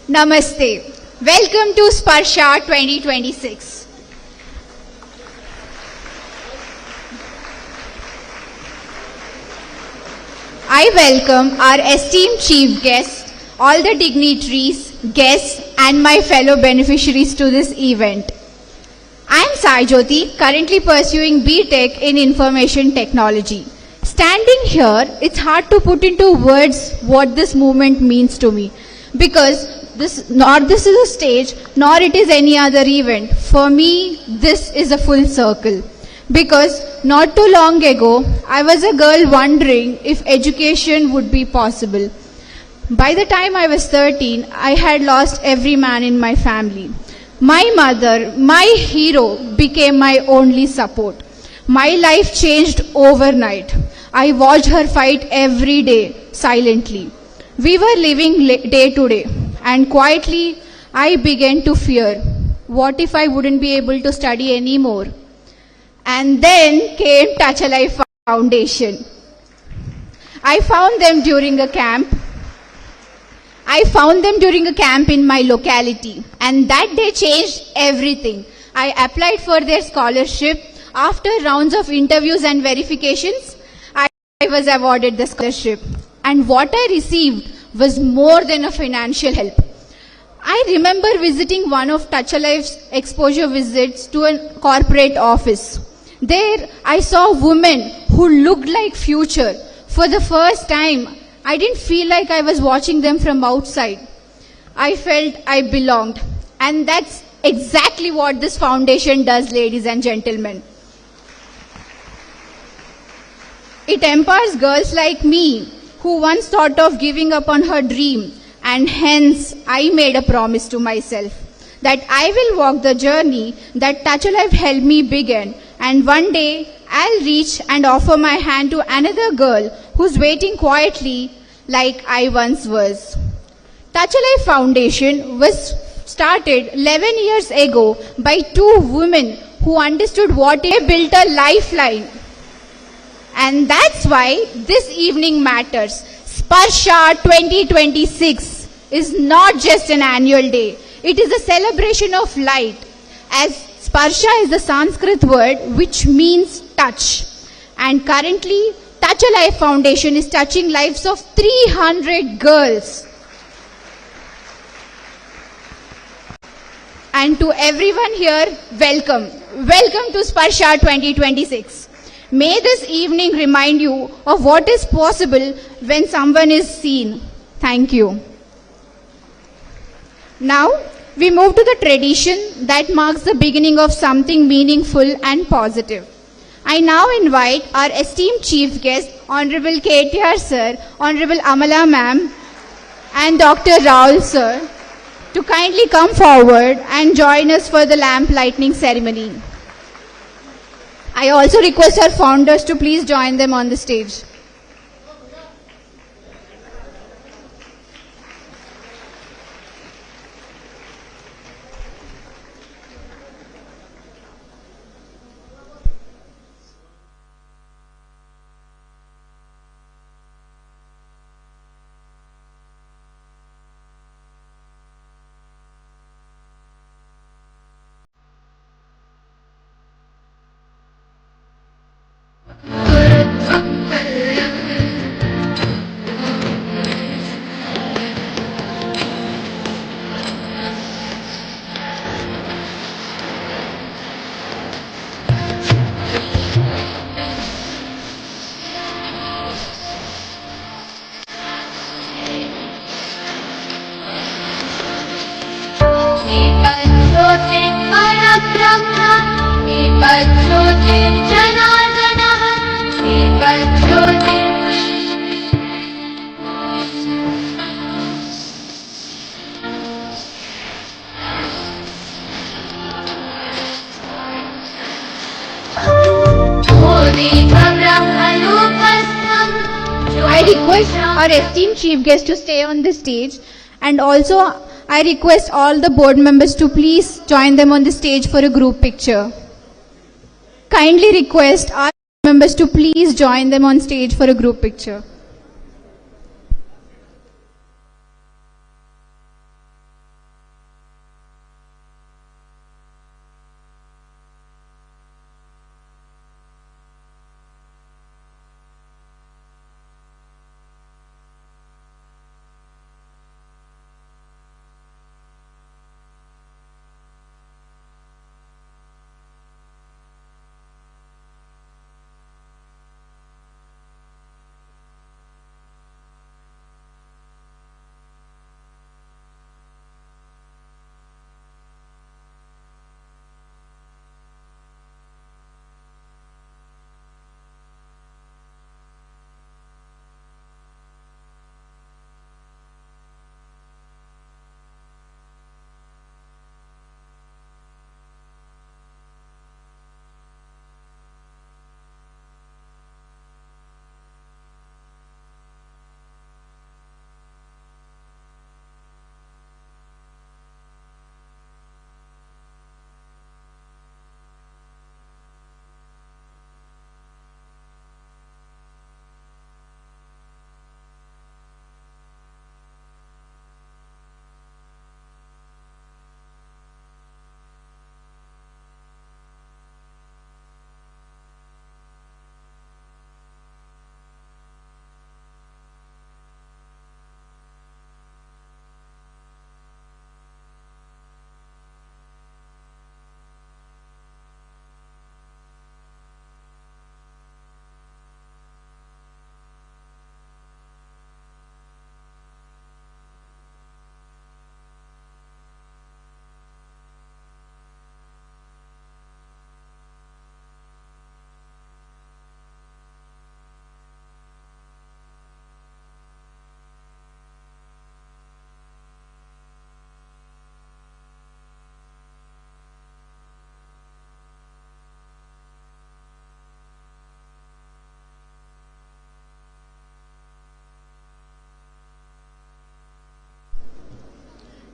Namaste. Welcome to Sparsa 2026. I welcome our esteemed chief guests, all the dignitaries, guests and my fellow beneficiaries to this event. I am Saijoti, currently pursuing B.Tech in Information Technology. Standing here, it's hard to put into words what this movement means to me, because this is a stage, nor it is any other event. For me, this is a full circle. Because not too long ago, I was a girl wondering if education would be possible. By the time I was 13, I had lost every man in my family. My mother, my hero, became my only support. My life changed overnight. I watched her fight every day, silently. We were living day to day, and quietly I began to fear. What if I wouldn't be able to study anymore? And then came Touch a Life Foundation. I found them during a camp in my locality, and that day changed everything. I applied for their scholarship. After rounds of interviews and verifications, I was awarded the scholarship. And what I received was more than a financial help. I remember visiting one of Touch a Life's exposure visits to a corporate office. There, I saw women who looked like future. For the first time, I didn't feel like I was watching them from outside. I felt I belonged. And that's exactly what this foundation does, ladies and gentlemen. It empowers girls like me who once thought of giving up on her dream, and hence I made a promise to myself that I will walk the journey that Touch a Life helped me begin, and one day I'll reach and offer my hand to another girl who's waiting quietly like I once was. Touch a Life Foundation was started 11 years ago by two women who understood what it built a lifeline. And that's why this evening matters. Sparsa 2026 is not just an annual day. It is a celebration of light, as Sparsa is the Sanskrit word which means touch. And currently, Touch a Life Foundation is touching lives of 300 girls. And to everyone here, welcome. Welcome to Sparsa 2026. May this evening remind you of what is possible when someone is seen. Thank you. Now, we move to the tradition that marks the beginning of something meaningful and positive. I now invite our esteemed chief guest, Honorable KTR Sir, Honorable Amala Ma'am, and Dr. Raul Sir, to kindly come forward and join us for the lamp lighting ceremony. I also request our founders to please join them on the stage. I request our esteemed chief guest to stay on the stage, and also I request all the board members to please join them on the stage for a group picture. Kindly request our members to please join them on stage for a group picture.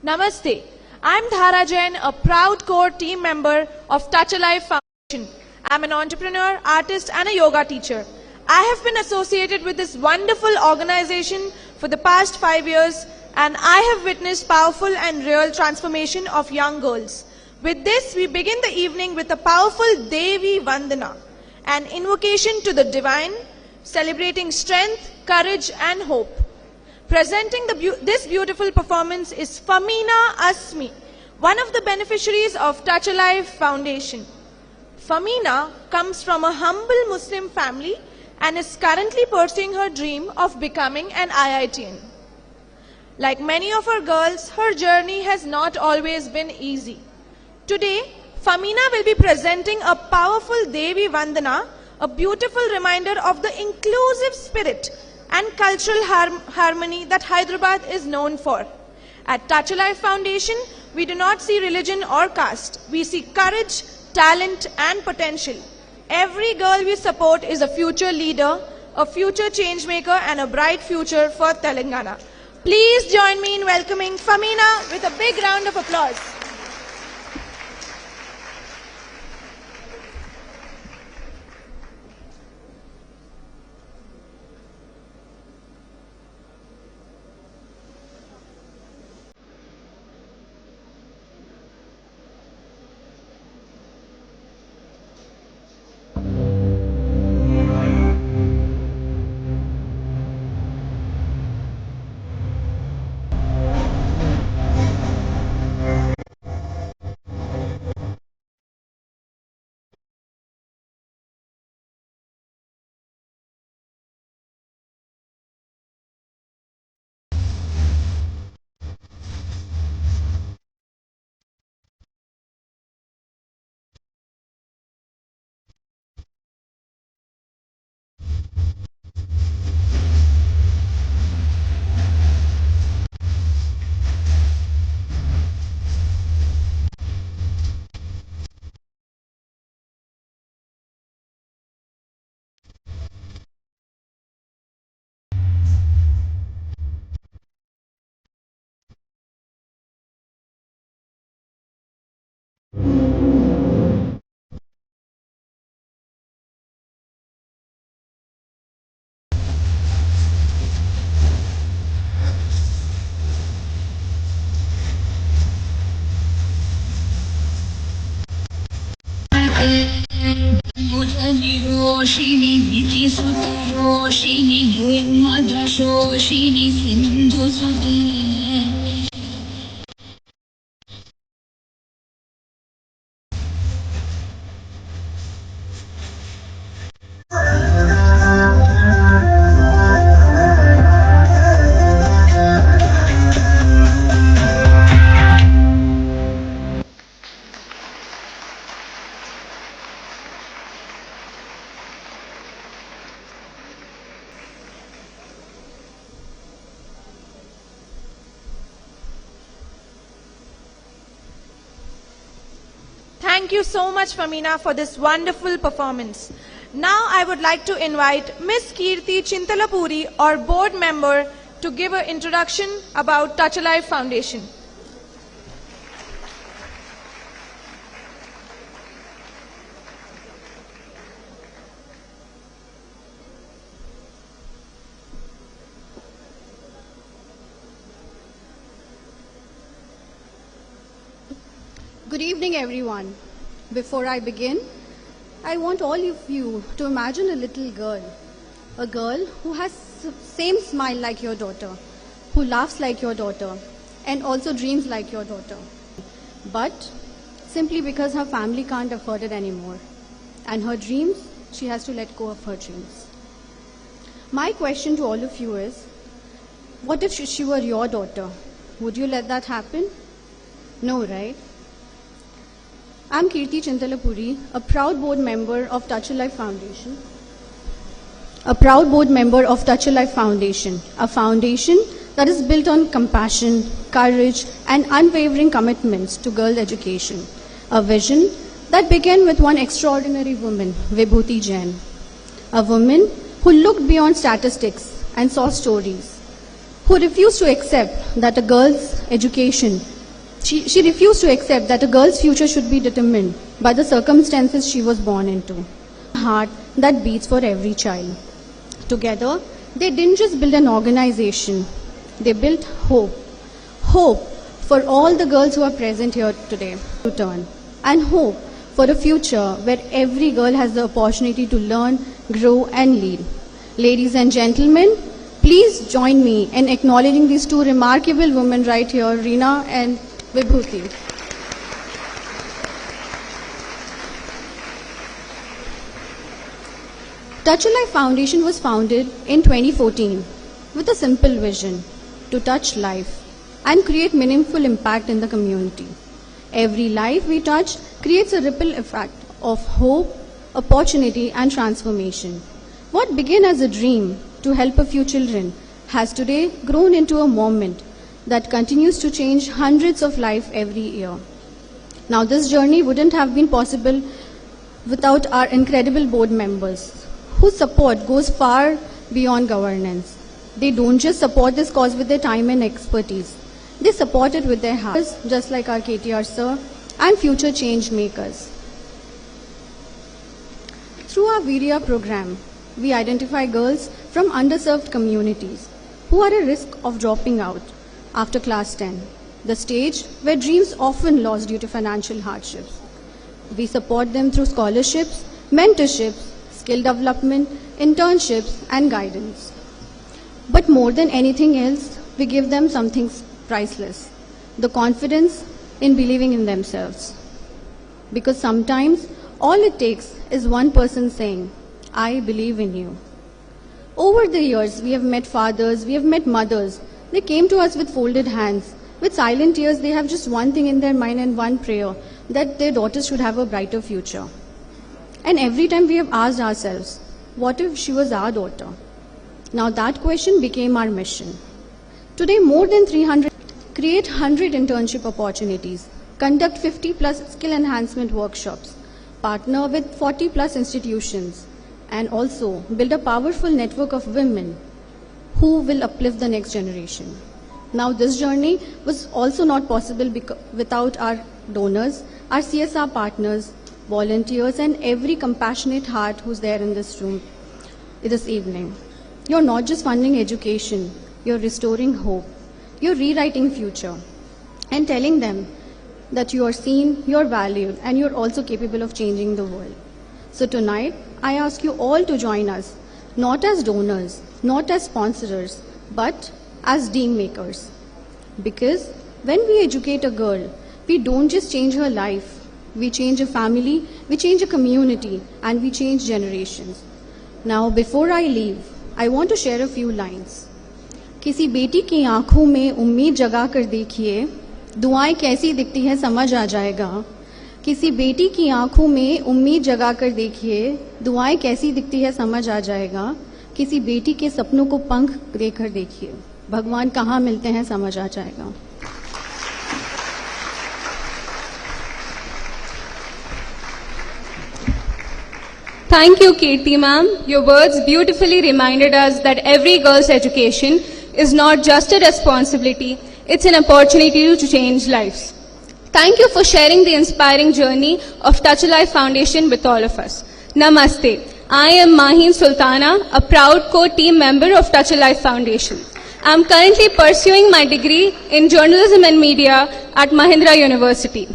Namaste. I'm Dhara Jain, a proud core team member of Touch Alive Foundation. I'm an entrepreneur, artist, and a yoga teacher. I have been associated with this wonderful organization for the past 5 years, and I have witnessed powerful and real transformation of young girls. With this, we begin the evening with a powerful Devi Vandana, an invocation to the divine, celebrating strength, courage, and hope. Presenting this beautiful performance is Famina Asmi, one of the beneficiaries of Touch Alive Foundation. Famina comes from a humble Muslim family and is currently pursuing her dream of becoming an IITian. Like many of her girls, her journey has not always been easy. Today, Famina will be presenting a powerful Devi Vandana, a beautiful reminder of the inclusive spirit and cultural harmony that Hyderabad is known for. At Touch Alive Foundation, we do not see religion or caste. We see courage, talent, and potential. Every girl we support is a future leader, a future change maker, and a bright future for Telangana. Please join me in welcoming Famina with a big round of applause. Thank you so much, Famina, for this wonderful performance. Now I would like to invite Ms. Kirti Chintalapuri, our board member, to give an introduction about Touch Alive Foundation. Good evening, everyone. Before I begin, I want all of you to imagine a girl who has the same smile like your daughter, who laughs like your daughter, and also dreams like your daughter. But simply because her family can't afford it anymore, and her dreams, she has to let go of her dreams. My question to all of you is, what if she were your daughter? Would you let that happen? No, right? I'm Kirti Chintalapuri, a proud board member of Touch Alive Foundation. A foundation that is built on compassion, courage, and unwavering commitments to girl education. A vision that began with one extraordinary woman, Vibhuti Jain. A woman who looked beyond statistics and saw stories, who refused to accept that a girl's education She refused to accept that a girl's future should be determined by the circumstances she was born into. Heart that beats for every child. Together, they didn't just build an organization, they built hope. Hope for all the girls who are present here today to turn. And hope for a future where every girl has the opportunity to learn, grow, and lead. Ladies and gentlemen, please join me in acknowledging these two remarkable women right here, Reena and Vibhuti. Touch a Life Foundation was founded in 2014 with a simple vision to touch life and create meaningful impact in the community. Every life we touch creates a ripple effect of hope, opportunity, and transformation. What began as a dream to help a few children has today grown into a moment that continues to change hundreds of lives every year. Now, this journey wouldn't have been possible without our incredible board members, whose support goes far beyond governance. They don't just support this cause with their time and expertise. They support it with their hearts, just like our KTR sir and future change makers. Through our Virya program, we identify girls from underserved communities who are at risk of dropping out after class 10, the stage where dreams often lost due to financial hardships. We support them through scholarships, mentorships, skill development, internships, and guidance. But more than anything else, we give them something priceless, the confidence in believing in themselves. Because sometimes all it takes is one person saying, I believe in you. Over the years, we have met fathers, we have met mothers. They came to us with folded hands. With silent tears, they have just one thing in their mind and one prayer, that their daughters should have a brighter future. And every time we have asked ourselves, what if she was our daughter? Now that question became our mission. Today, more than 300 create 100 internship opportunities, conduct 50 plus skill enhancement workshops, partner with 40 plus institutions, and also build a powerful network of women who will uplift the next generation. Now this journey was also not possible without our donors, our CSR partners, volunteers, and every compassionate heart who's there in this room this evening. You're not just funding education, you're restoring hope, you're rewriting future, and telling them that you are seen, you're valued, and you're also capable of changing the world. So tonight, I ask you all to join us, not as donors, not as sponsors, but as dream makers. Because when we educate a girl, we don't just change her life, we change a family, we change a community, and we change generations. Now, before I leave, I want to share a few lines. किसी बेटी की आंखों में उम्मीद जगा कर देखिए, दुआएं कैसी दिखती हैं समझ आ जाएगा. किसी बेटी की आंखों में उम्मीद जगा कर देखिए, दुआएं कैसी दिखती है समझ आ जाएगा. किसी बेटी के सपनों को पंख देकर देखिए, भगवान कहाँ मिलते हैं समझ आ जाएगा. Thank you, Kirti ma'am. Your words beautifully reminded us that every girl's education is not just a responsibility, it's an opportunity to change lives. Thank you for sharing the inspiring journey of Touch a Life Foundation with all of us. Namaste. I am Maheen Sultana, a proud core team member of Touch a Life Foundation. I am currently pursuing my degree in journalism and media at Mahindra University.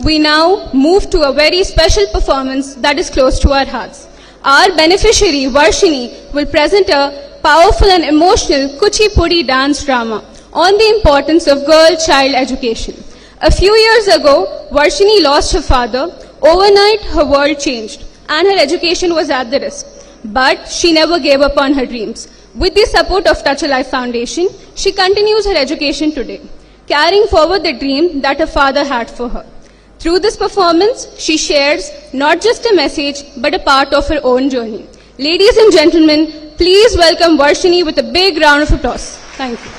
We now move to a very special performance that is close to our hearts. Our beneficiary, Varshini, will present a powerful and emotional Kuchipudi dance drama on the importance of girl-child education. A few years ago, Varshini lost her father. Overnight, her world changed and her education was at the risk. But she never gave up on her dreams. With the support of Touch a Life Foundation, she continues her education today, carrying forward the dream that her father had for her. Through this performance, she shares not just a message, but a part of her own journey. Ladies and gentlemen, please welcome Varshini with a big round of applause. Thank you.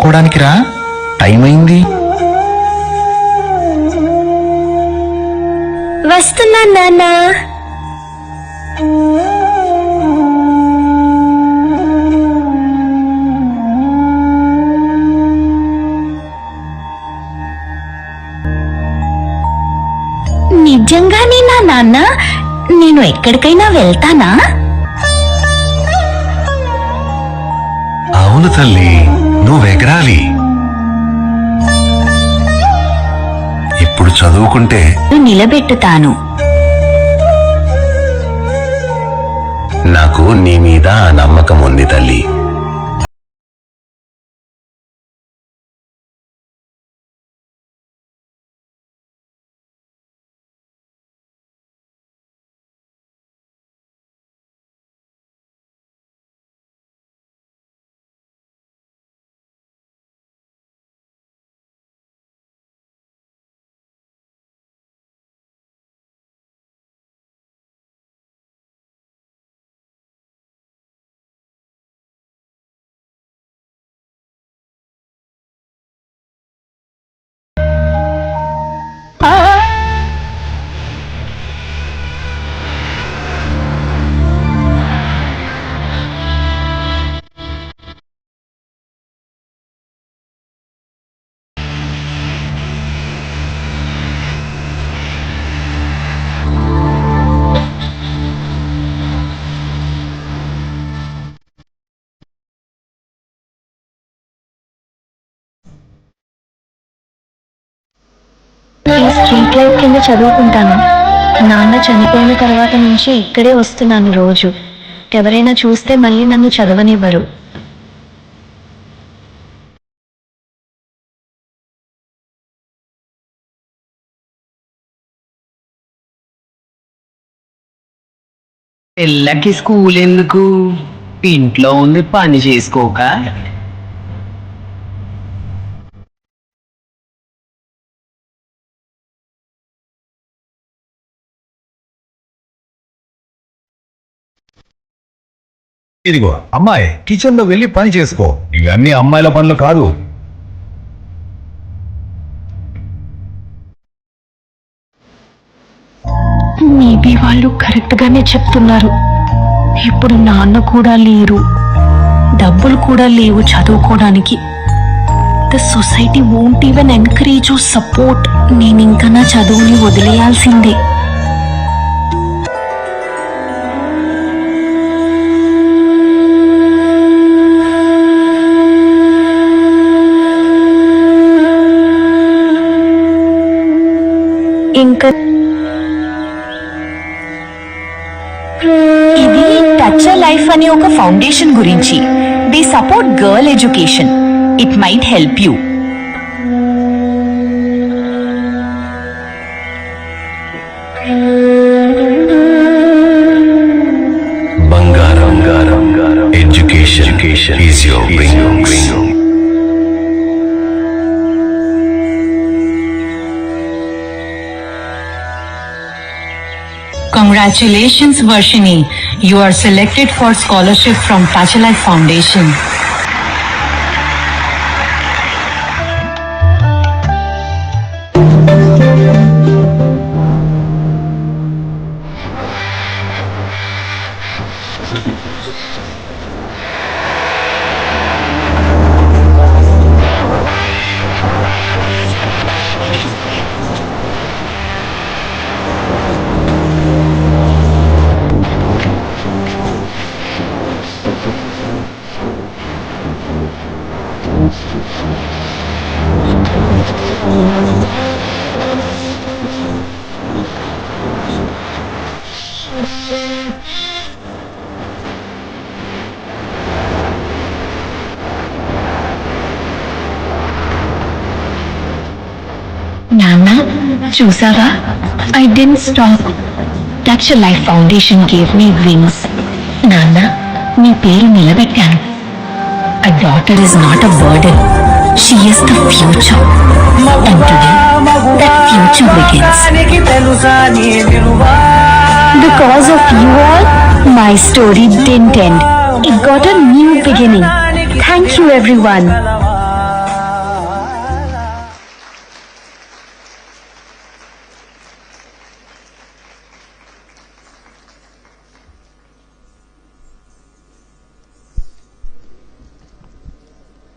చదువుకోవడానికి రా, time అయింది. వస్తున్నా నాన్న. నిజంగానే నా నాన్న, నేను ఎక్కడికైనా వెళ్తానా? అవును తల్లి, నువ్వెగరాలి. ఇప్పుడు చదువుకుంటే నిలబెట్టుతాను. నాకు నీ మీద నమ్మకం ఉంది తల్లి. ఈ స్ట్రీట్ లైట్ కింద చదువుకుంటాను. నాన్న చనిపోయిన తర్వాత నుంచి ఇక్కడే వస్తున్నాను రోజు. ఎవరైనా చూస్తే మళ్ళీ నన్ను చదవనివ్వరు. పిల్లకి స్కూల్ ఎందుకు? ఇంట్లో ఉంది పని చేసుకోక. ఇదిగో అమ్మాయి, కిచెన్ లో వెళ్ళి పని చేసుకో. ఇవన్నీ అమ్మాయిల పనులు కాదు. మేబీ వాళ్ళు కరెక్ట్ గానే చెప్తున్నారు. ఇప్పుడు నాన్న కూడా లేరు, డబ్బులు కూడా లేవు చదువుకోవడానికి. The society won't even encourage are support. నేను ఇంకా నా చదువుని వదిలేయాల్సిందే. ఇంకా ఇది టచ్ లైఫ్ అనే ఒక ఫౌండేషన్ గురించి. They support girl education. It might help you. బంగారం education is your wings. Congratulations, Varshini. You are selected for scholarship from Touch Life Foundation. నాన్న, చూసావా? I didn't stop. Touch Life Foundation gave me wings. నాన్న, నీ పేరు నిలబెట్టాను. A daughter is not a burden. She is the future. And today, that future begins. Because of you all, my story didn't end. It got a new beginning. Thank you, everyone.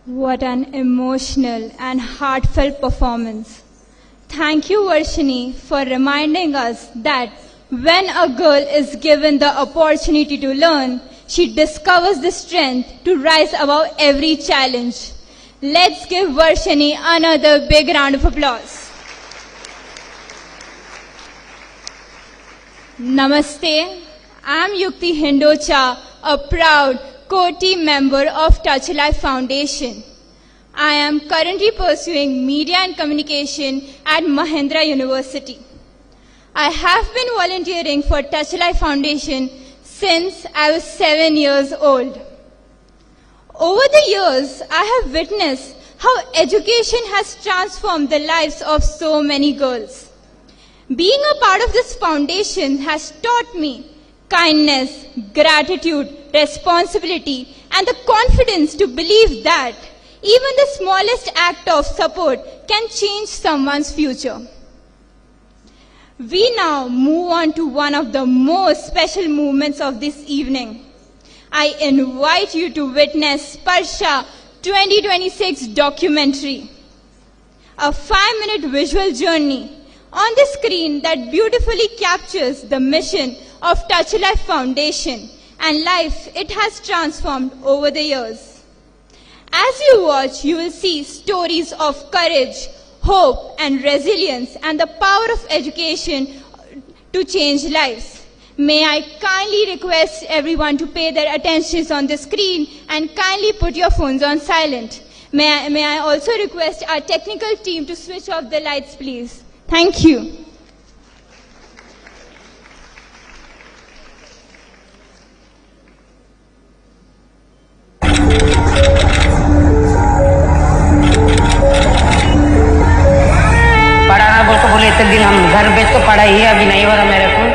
What an emotional and heartfelt performance. Thank you, Varshini, for reminding us that when a girl is given the opportunity to learn, she discovers the strength to rise above every challenge. Let's give Varshini another big round of applause. Namaste, I am Yukti Hindocha, a proud core team member of Touch Life Foundation. I am currently pursuing Media and Communication at Mahindra University. I have been volunteering for Touch Life Foundation since I was 7 years old. Over the years, I have witnessed how education has transformed the lives of so many girls. Being a part of this foundation has taught me kindness, gratitude, responsibility, and the confidence to believe that even the smallest act of support can change someone's future. We now move on to one of the most special moments of this evening. I invite you to witness Sparsa 2026 documentary, a 5-minute visual journey on the screen that beautifully captures the mission of Touch Life Foundation and life it has transformed over the years. As you watch, you will see stories of courage, hope and resilience and the power of education to change lives. May I kindly request everyone to pay their attentions on the screen and kindly put your phones on silent. May I also request our technical team to switch off the lights, please. Thank you. पढ़ाना बोल को बोले इतने दिन हम घर बेच को पढ़ाई है अभी नहीं हो रहा मेरे को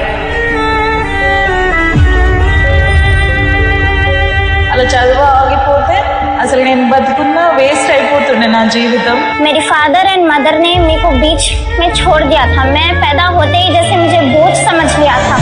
అలా చదువు ఆగిపోతే అసలు నేను బతుకున్నా వేస్ట్ అయిపోతుండే నా జీవితం. मेरे फादर एंड मदर ने मेरे को बीच में छोड़ दिया था. मैं पैदा होते ही जैसे मुझे बोझ समझ लिया था.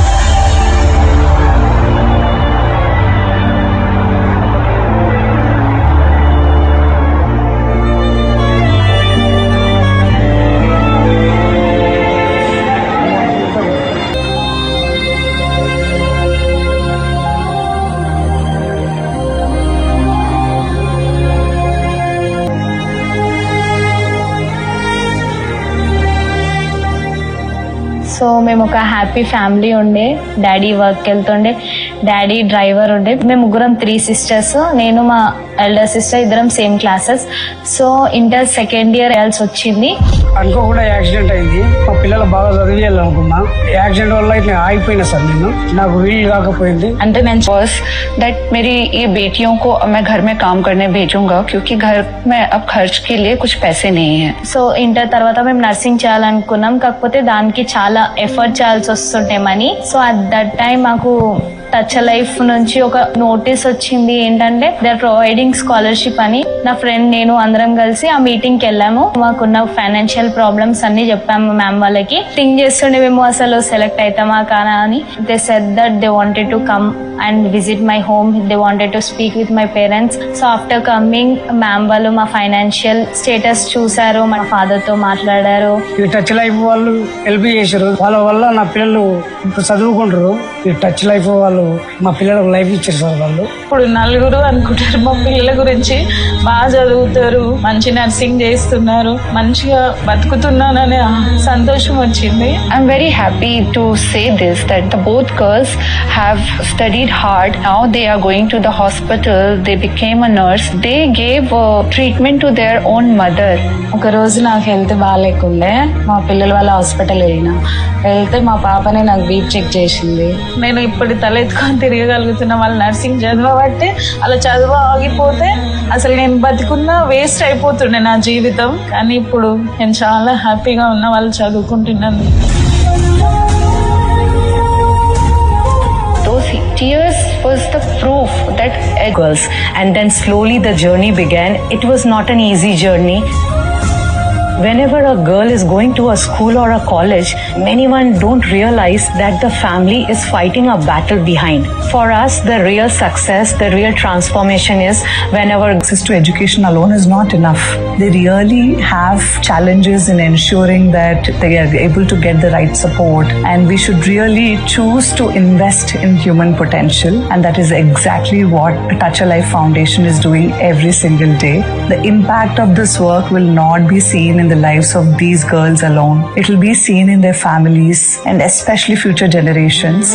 సో మేము ఒక హ్యాపీ ఫ్యామిలీ ఉండే. డాడీ వర్క్కి వెళ్తుండే, డాడీ డ్రైవర్ ఉండే. మేము ముగ్గురం 3 సిస్టర్స్. నేను మా ఎల్డర్ సిస్టర్ ఇద్దరం same classes. So inter second year వెళ్ళాల్సి వచ్చింది. అనుకోకుండా యాక్సిడెంట్ అయింది. మా పిల్లలు బాగా చదివేయాలనుకున్నా, యాక్సిడెంట్ వల్ల ఇట్లా ఆగిపోయినా సార్. నేను నాకు వీలు కాకపోయింది. అంటే నేను दैट मेरी ये बेटियों को मैं घर में काम करने भेजूंगा क्योंकि घर में अब खर्च के लिए कुछ पैसे नहीं है. సో ఇంటర్ తర్వాత మేము నర్సింగ్ చేయాలనుకున్నాం. కాకపోతే దానికి చాలా ఎఫర్ట్ చేయాల్సి వస్తుంటే money. So at that time మాకు టచ్ లైఫ్ నుంచి ఒక నోటీస్ వచ్చింది. ఏంటంటే దే ఆర్ ప్రొవైడింగ్ స్కాలర్షిప్ అని. నా ఫ్రెండ్ నేను అందరం కలిసి ఆ మీటింగ్ కి వెళ్ళాము. మాకున్న ఫైనాన్షియల్ ప్రాబ్లమ్స్ అన్ని చెప్పాము మ్యామ్ వాళ్ళకి. థింక్ చేస్తుండే మేము అసలు సెలెక్ట్ అవుతామా కానా అని. They said that they wanted to come and visit my home. They wanted to speak with my parents. So after coming ma'am వాళ్ళు మా ఫైనాన్షియల్ స్టేటస్ చూసారు, మా ఫాదర్ తో మాట్లాడారు. ఈ టచ్ లైఫ్ వాళ్ళు హెల్ప్ చేశారు. వాళ్ళ వల్ల నా పిల్లలు ఇప్పుడు చదువుకుంటారు. ఈ టచ్ లైఫ్ వాళ్ళు మా పిల్లలకు లైఫ్ ఇచ్చారు సార్. వాళ్ళు ఇప్పుడు నలుగురు అనుకుంటారు మా పిల్లల గురించి, బాగా చదువుతారు, మంచి నర్సింగ్ చేస్తున్నారు, మంచిగా బతుకుతున్నాననే సంతోషం వచ్చింది. I'm very happy to say this that the both girls have studied hard. Now they are going to the hospital. They became a nurse. They gave treatment to their own mother. ఒక రోజు నాకు health బాగాలేకుండే, మా పిల్లల వాళ్ళ hospital వెళ్తే మా పాపనే నాకు బీపీ చెక్ చేసింది. నేను ఇప్పుడు తలెత్తుకొని తిరగగలుగుతున్నా. వాళ్ళు నర్సింగ్ చదవబట్టే. అలా చదువు ఆగిపోతే అసలు నేను బతికున్నా వేస్ట్ అయిపోతుండే నా జీవితం. కానీ ఇప్పుడు నేను చాలా హ్యాపీగా ఉన్నా వాళ్ళు చదువుకుంటున్నాను. Those tears was the proof that girls, and then slowly the journey began. It was not an easy journey. whenever a girl is going to a school or a college, many one don't realize that the family is fighting a battle behind. For us, the real success, the real transformation is whenever access to education alone is not enough. They really have challenges in ensuring that they are able to get the right support, and we should really choose to invest in human potential, and that is exactly what Touch a Life Foundation is doing every single day. The impact of this work will not be seen in the lives of these girls alone. It will be seen in their families and especially future generations.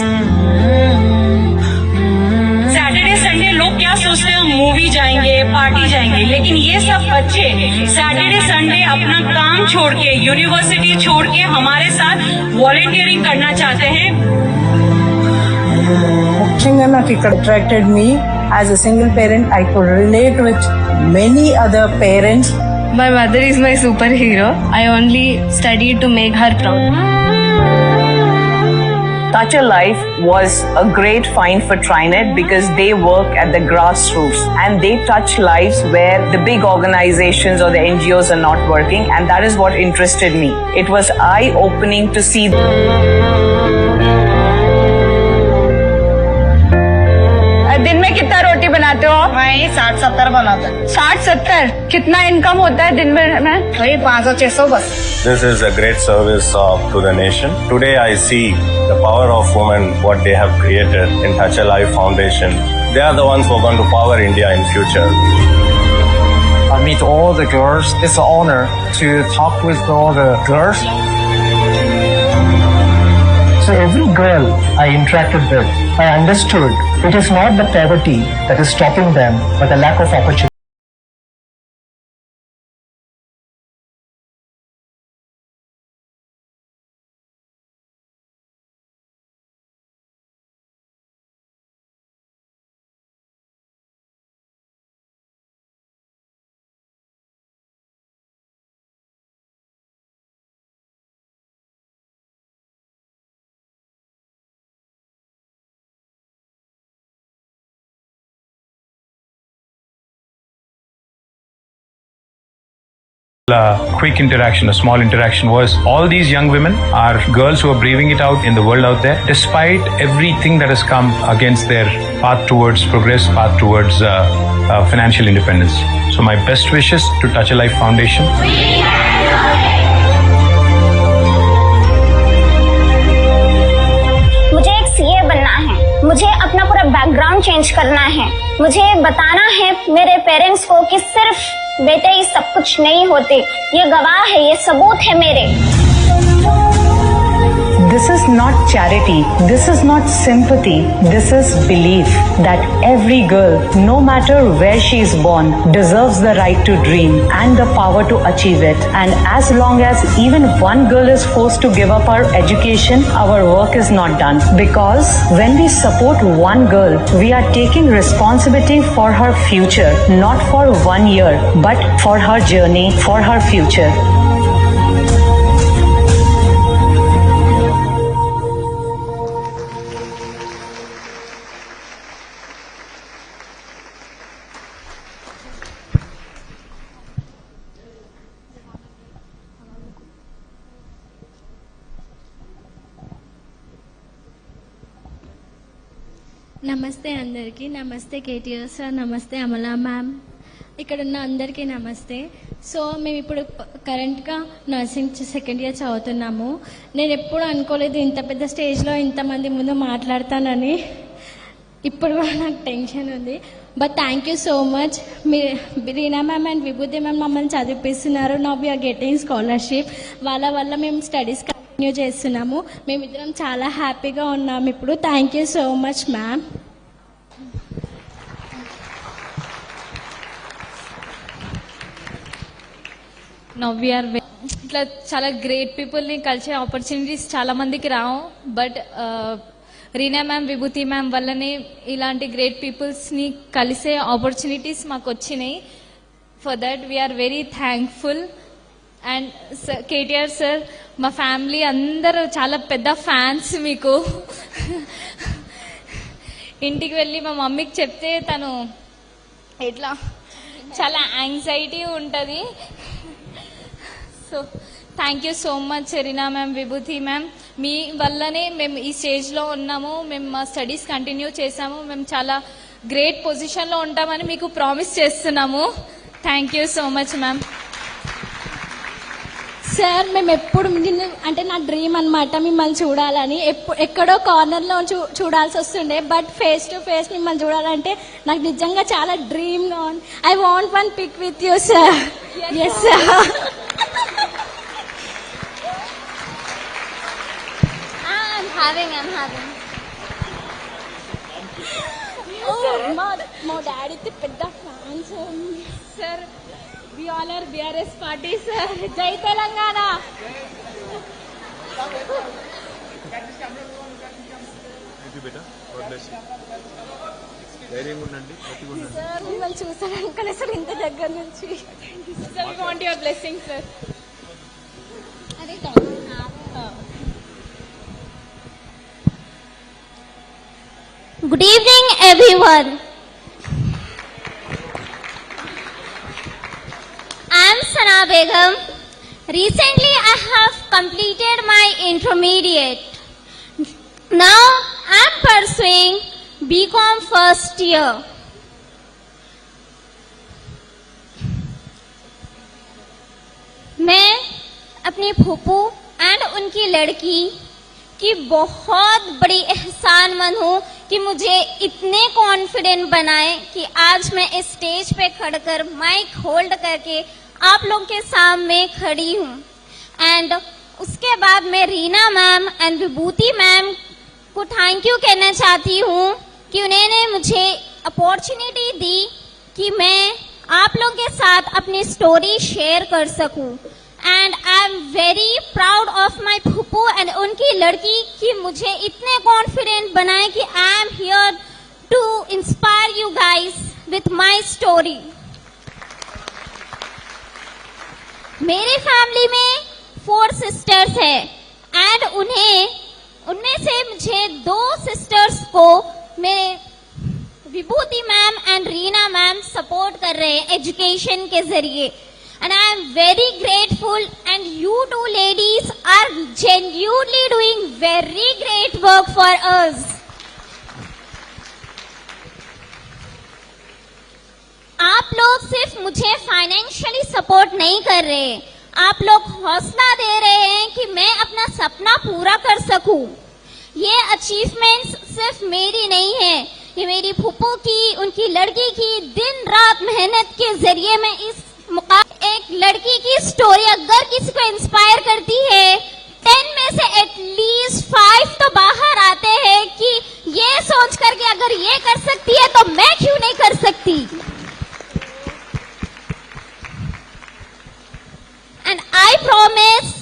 Saturday Sunday लोग क्या सोचते हैं, movie जाएंगे, party जाएंगे, लेकिन ये सब बच्चे सैटरडे संडे अपना काम छोड़ के, यूनिवर्सिटी छोड़ के हमारे साथ वॉलंटियरिंग करना चाहते हैं. ముఖ్యంగా నాకు ఇక్కడ attracted me as a single parent. I could relate with many other parents. My mother is my superhero. I only studied to make her proud. Touch a Life was a great find for TriNet because they work at the grassroots and they touch lives where the big organizations or the NGOs are not working, and that is what interested me. It was eye-opening to see. दिन में कितना रोटी बनाते हो? मैं 60-70 बनाता हूँ. 60-70? कितना income होता है दिन में? वही 500-600 बस. This is a great service to the nation. Today I see the power of women, what they have created in Touch a Life Foundation. They are the ones who are going to power India in future. I meet all the girls. It's an honor to talk with all the girls. So every girl I interacted with, I understood it is not the poverty that is stopping them, but the lack of opportunity. A quick interaction, a small interaction was all these young women are girls who are braving it out in the world out there despite everything that has come against their path towards progress, path towards financial independence. So my best wishes to Touch a Life Foundation. मुझे एक CA बनना है, मुझे अपना पूरा background change करना है, मुझे बताना है मेरे पेरेंट्स को कि सिर्फ बेटे ही सब कुछ नहीं होते, ये गवाह है, ये सबूत है मेरे. This is not charity. This is not sympathy. This is belief that every girl, no matter where she is born, deserves the right to dream and the power to achieve it. And as long as even one girl is forced to give up her education, our work is not done. Because when we support one girl, we are taking responsibility for her future, not for 1 year, but for her journey, for her future. నమస్తే అందరికీ. నమస్తే KTR sir, నమస్తే Amala ma'am, ఇక్కడ ఉన్న అందరికీ నమస్తే. So మేము ఇప్పుడు కరెంట్గా నర్సింగ్ సెకండ్ ఇయర్ చదువుతున్నాము. నేను ఎప్పుడు అనుకోలేదు ఇంత పెద్ద స్టేజ్లో ఇంతమంది ముందు మాట్లాడతానని. ఇప్పుడు కూడా నాకు టెన్షన్ ఉంది. But thank you so much. Reena ma'am and Vibhuti ma'am మమ్మల్ని చదివిపిస్తున్నారు. Now we are getting scholarship. వాళ్ళ వల్ల మేము స్టడీస్ కంటిన్యూ చేస్తున్నాము. మేమిద్దరం చాలా హ్యాపీగా ఉన్నాము ఇప్పుడు. Thank you so much ma'am. Now we're ఇట్లా చాలా గ్రేట్ పీపుల్ని కలిసే ఆపర్చునిటీస్ చాలా మందికి రావు. But Reena ma'am, Vibhuti ma'am వల్లనే ఇలాంటి గ్రేట్ పీపుల్స్ని కలిసే ఆపర్చునిటీస్ మాకు వచ్చినాయి. For that we're very thankful. And KTR sir, మా ఫ్యామిలీ అందరూ చాలా పెద్ద ఫ్యాన్స్ మీకు. ఇంటికి వెళ్ళి మా మమ్మీకి చెప్తే తను ఎట్లా చాలా యాంగ్జైటీ ఉంటుంది. So thank you so much Reena ma'am, Vibhuti ma'am. మీ వల్లనే మేము ఈ స్టేజ్లో ఉన్నాము, మేము మా స్టడీస్ కంటిన్యూ చేసాము, మేము చాలా గ్రేట్ పొజిషన్లో ఉంటామని మీకు ప్రామిస్ చేస్తున్నాము. Thank you so much ma'am. Sir మేము ఎప్పుడు అంటే నా డ్రీమ్ అనమాట మిమ్మల్ని చూడాలని. ఎక్కడో కార్నర్లో చూడాల్సి వస్తుండే, బట్ ఫేస్ టు ఫేస్ మిమ్మల్ని చూడాలంటే నాకు నిజంగా చాలా డ్రీమ్గా ఉంది. I want one pic with you sir. Yes sir. I'm having. మా డాడీకి పెద్ద fans sir. We all are BRS party sir. జై తెలంగాణ. సార్ మిమ్మల్ని చూసాను అనుకోలే సార్ ఇంత దగ్గర నుంచి. Sir we want your blessing sir. Good evening, everyone. I am Sana Begum. Recently, I have completed my intermediate. Now, I am pursuing BCom first year. मैं अपनी फूफू एंड उनकी लड़की की बहुत बड़ी एहसानमंद हूँ कि मुझे इतने कॉन्फिडेंट बनाए कि आज मैं इस स्टेज पे खड़कर माइक होल्ड करके आप लोग के सामने खड़ी हूँ. एंड उसके बाद मैं Reena ma'am and Vibhuti ma'am को थैंक यू कहना चाहती हूँ कि उन्होंने मुझे अपॉर्चुनिटी दी कि मैं आप लोग के साथ अपनी स्टोरी शेयर कर सकूँ. And I am very proud of my फूफू एंड उनकी लड़की कि मुझे इतने कॉन्फिडेंट बनाए कि I am here to inspire you guys with my story. मेरी फैमिली में 4 सिस्टर्स है एंड उनमें से मुझे 2 सिस्टर्स को मेरे Vibhuti ma'am and Reena ma'am support कर रहे हैं एजुकेशन के जरिए. And I am very grateful, and you two ladies are genuinely doing very great work for us. आप लोग सिर्फ मुझे फाइनेंशियली सपोर्ट नहीं कर रहे, आप लोग हौसला दे रहे हैं कि मैं अपना सपना पूरा कर सकूं. ये अचीवमेंट्स सिर्फ मेरी नहीं है, ये मेरी फूफू की, उनकी लड़की की दिन रात मेहनत के जरिए मैं इस एक लड़की की स्टोरी अगर किसी को इंस्पायर करती है, 10 में से एटलीस्ट 5 तो बाहर आते हैं कि ये सोच करके अगर ये कर सकती है तो मैं क्यों नहीं कर सकती. And I promise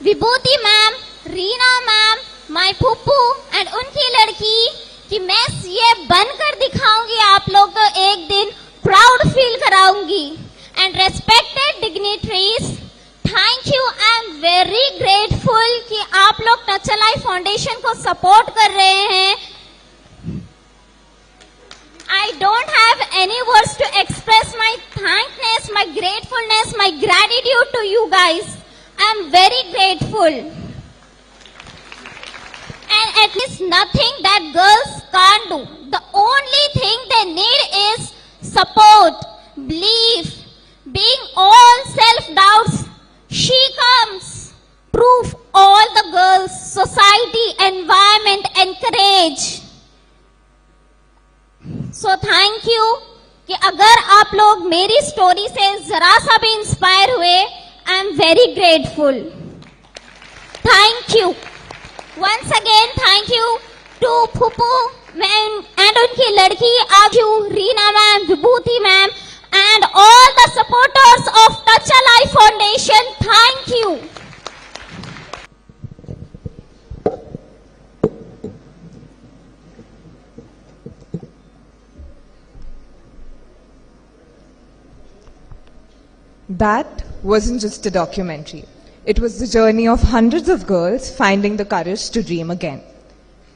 Vibhuti ma'am, Reena ma'am, my फूफू एंड उनकी लड़की कि मैं ये बनकर दिखाऊंगी, आप लोग को एक दिन प्राउड फील कराऊंगी. And respected dignitaries, thank you. I am very grateful कि आप लोग टच अ लाइफ फाउंडेशन को सपोर्ट कर रहे हैं. I don't have any words to express my thankness, my gratefulness, my gratitude to you guys. I am very grateful. And at least nothing that girls can't do. The only thing they need is support, belief, being all self-doubts. She comes. Proof all the girls, society, environment encourage. So thank you कि अगर आप लोग मेरी story से जरा सा भी inspire हुए, I am very grateful. Thank you. Once again, thank you to Phupu and उनकी लड़की आजू, Reena ma'am, Vibhuti ma'am, and all the supporters of Touch a Life Foundation. Thank you. That wasn't just a documentary. It was the journey of hundreds of girls finding the courage to dream again.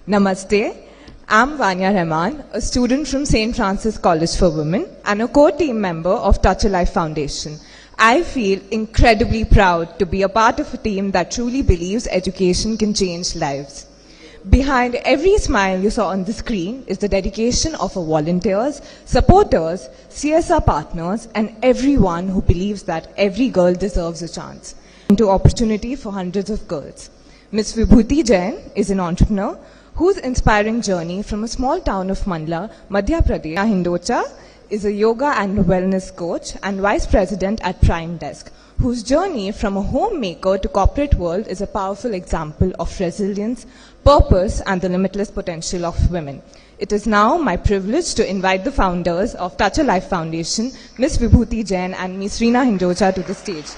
Namaste. I'm Vanya Rahman, a student from St. Francis College for Women and a core team member of Touch a Life Foundation. I feel incredibly proud to be a part of a team that truly believes education can change lives. Behind every smile you saw on the screen is the dedication of our volunteers, supporters, CSR partners, and everyone who believes that every girl deserves a chance. Into opportunity for hundreds of girls. Ms. Vibhuti Jain is an entrepreneur whose inspiring journey from a small town of Mandla, Madhya Pradesh, Hindocha, is a yoga and wellness coach and vice president at Prime Desk, whose journey from a homemaker to corporate world is a powerful example of resilience, purpose, and the limitless potential of women. It is now my privilege to invite the founders of Touch a Life Foundation, Ms. Vibhuti Jain and Ms. Reena Hindocha, to the stage.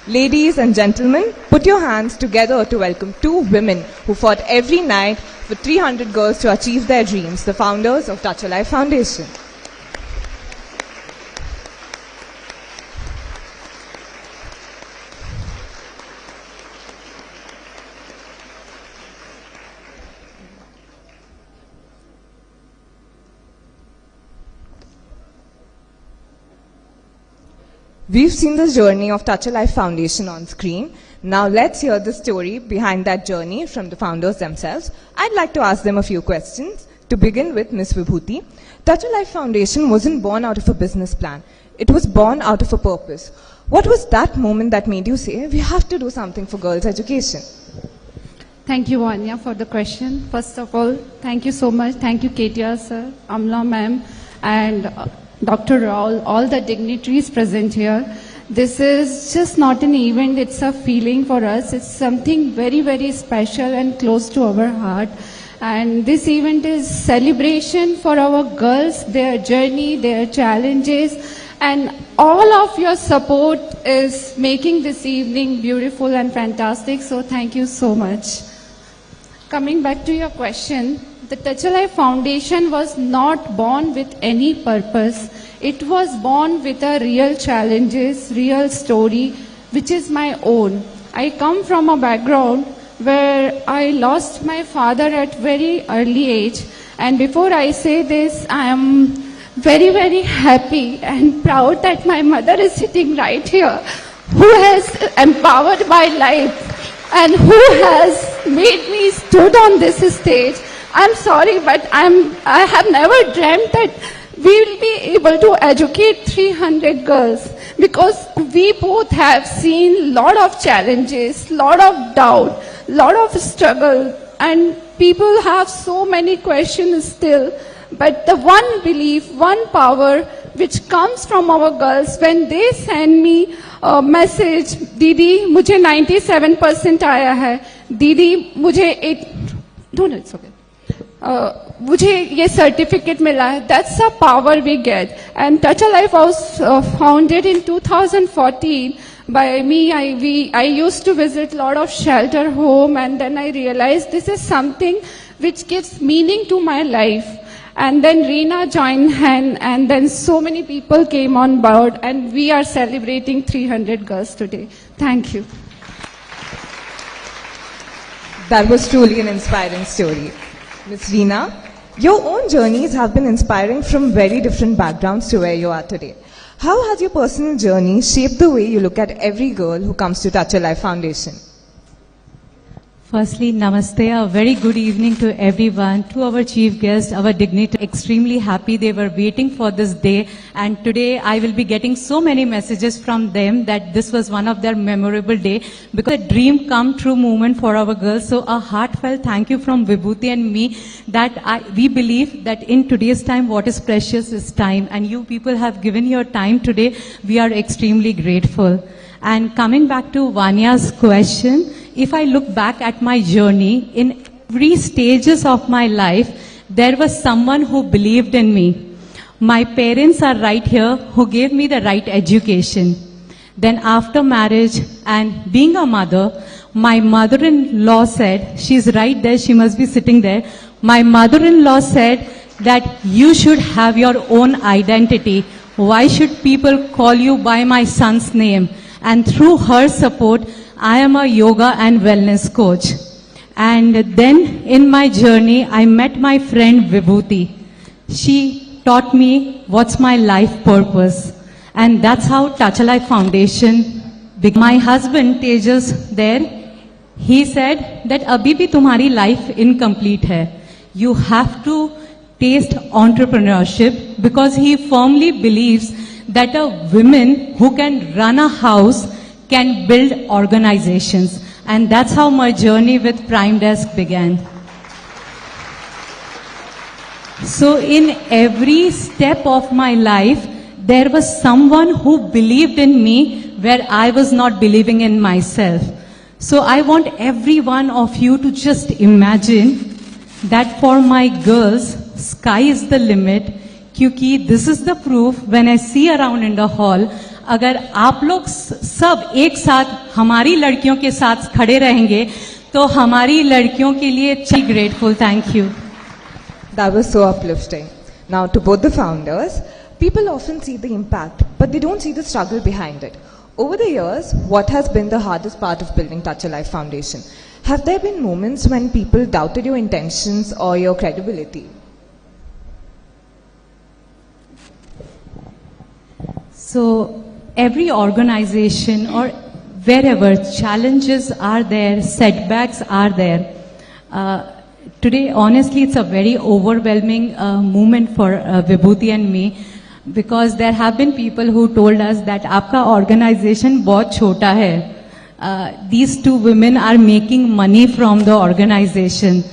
Ladies and gentlemen, put your hands together to welcome two women who fought every night for 300 girls to achieve their dreams, the founders of Touch a Life Foundation. We've seen the journey of Touch a Life Foundation on screen. Now let's hear the story behind that journey from the founders themselves. I'd like to ask them a few questions. To begin with, Ms. Vibhuti, Touch a Life Foundation wasn't born out of a business plan. It was born out of a purpose. What was that moment that made you say, we have to do something for girls' education? Thank you, Vanya, for the question. First of all, thank you so much. Thank you, KTR sir, Amla ma'am, and Dr. Raul, all the dignitaries present here. This is just not an event, it's a feeling for us. It's something very, very special and close to our heart. And this event is celebration for our girls, their journey, their challenges, and all of your support is making this evening beautiful and fantastic. So thank you so much. Coming back to your question, the Touch a Life Foundation was not born with any purpose. It was born with a real challenges, real story, which is my own. I come from a background where I lost my father at very early age. And before I say this, I am very, very happy and proud that my mother is sitting right here, who has empowered my life and who has made me stood on this stage. I'm sorry, but I have never dreamt that we will be able to educate 300 girls, because we both have seen lot of challenges, lot of doubt, lot of struggle, and people have so many questions still. But the one belief, one power which comes from our girls when they send me a message, Didi, मुझे 97% आया है, Didi, मुझे 8, no, it's okay. मुझे ये certificate मिला है. That's the power we get. And Touch a Life was founded in 2014 by me. I used to visit a lot of shelter home, and then I realized this is something which gives meaning to my life. And then Reena joined hand, and then so many people came on board, and we are celebrating 300 girls today. Thank you. That was truly an inspiring story. Ms. Reena, your own journeys have been inspiring from very different backgrounds to where you are today. How has your personal journey shaped the way you look at every girl who comes to Touch a Life Foundation? Firstly, namaste, a very good evening to everyone, to our chief guest, our dignitary. Extremely happy they were waiting for this day, and today I will be getting so many messages from them that this was one of their memorable day, because a dream come true moment for our girls. So a heartfelt thank you from Vibhuti and me, that we believe that in today's time what is precious is time, and you people have given your time today. We are extremely grateful. And coming back to Vanya's question, if I look back at my journey, in every stages of my life, there was someone who believed in me. My parents are right here, who gave me the right education. Then after marriage and being a mother, my mother-in-law said, she's right there, she must be sitting there. My mother-in-law said that you should have your own identity. Why should people call you by my son's name? And through her support, I am a yoga and wellness coach. And then in my journey, I met my friend Vibhuti. She taught me what's my life purpose. And that's how Touch a Life Foundation began. My husband, Tejas, there, he said that abhi bhi tumhari life incomplete hai. You have to taste entrepreneurship, because he firmly believes that a woman who can run a house can build organizations. And that's how my journey with Prime Desk began. So in every step of my life, there was someone who believed in me where I was not believing in myself. So I want every one of you to just imagine that for my girls, sky is the limit, क्योंकि this is the proof when I see around in the hall, अगर आप लोग सब एक साथ हमारी लड़कियों के साथ खड़े रहेंगे, तो हमारी लड़कियों के लिए grateful. Thank you. That was so uplifting. Now, to both the founders, people often see the impact, but they don't see the struggle behind it. Over the years, what has been the hardest part of building Touch a Life Foundation? Have there been moments when people doubted your intentions or your credibility? So, every organization or wherever challenges are there, setbacks are there. Today, honestly, it's a very overwhelming moment for Vibhuti and me, because there have been people who told us that आपका organization बहुत छोटा है. These two women are making money from the organization.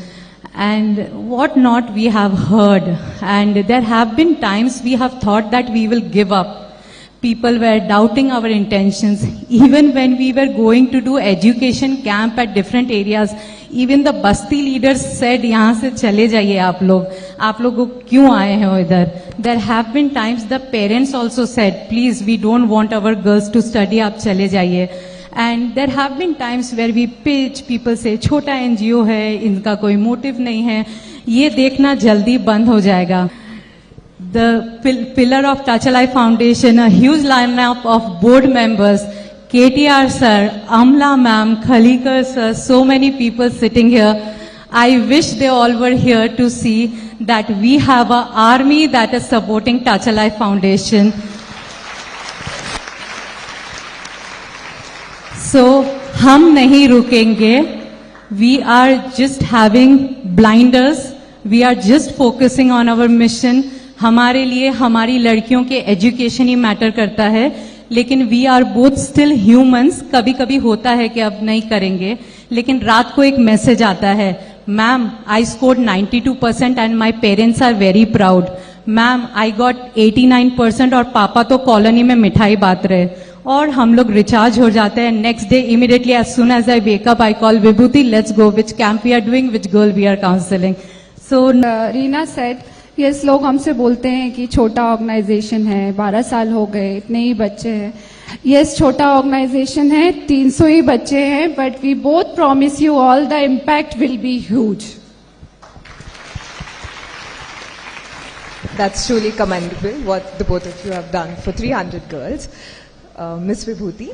And what not we have heard. And there have been times we have thought that we will give up. People were doubting our intentions. Even when we were going to do education camp at different areas, even the Basti leaders said, यहाँ से चले जाइए आप लोग क्यों आए हैं इधर? There have been times the parents also said, please, we don't want our girls to study, आप चले जाइए. And there have been times where we pitch, people say, छोटा NGO है, इनका कोई motive नहीं है, ये देखना जल्दी बंद हो जाएगा. The pillar of Touch a Life Foundation, a huge lineup of board members, KTR sir, Amla ma'am, Khalikar sir, so many people sitting here. I wish they all were here to see that we have an army that is supporting Touch a Life Foundation. So, हम नहीं रुकेंगे. We are just having blinders. We are just focusing on our mission. हमारे लिए हमारी लड़कियों के education ही matter करता है, लेकिन we are both still humans. कभी कभी होता है कि अब नहीं करेंगे, लेकिन रात को एक मैसेज आता है, ma'am I scored 92% and my parents are very proud. Ma'am I got 89% और पापा तो कॉलोनी में मिठाई बांट रहे. और हम लोग रिचार्ज हो जाते हैं. Next day immediately as soon as I wake up I call Vibhuti, let's go, which camp we are doing, which girl we are counselling. So Reena said, yes, लोग हमसे बोलते हैं कि छोटा ऑर्गेनाइजेशन है, 12 साल हो गए, इतने ही बच्चे हैं. यस, छोटा ऑर्गेनाइजेशन है, 300 ही बच्चे हैं, but we both promise you all the impact will be huge. That's truly commendable what the both of you have done for 300 girls. Miss Vibhuti,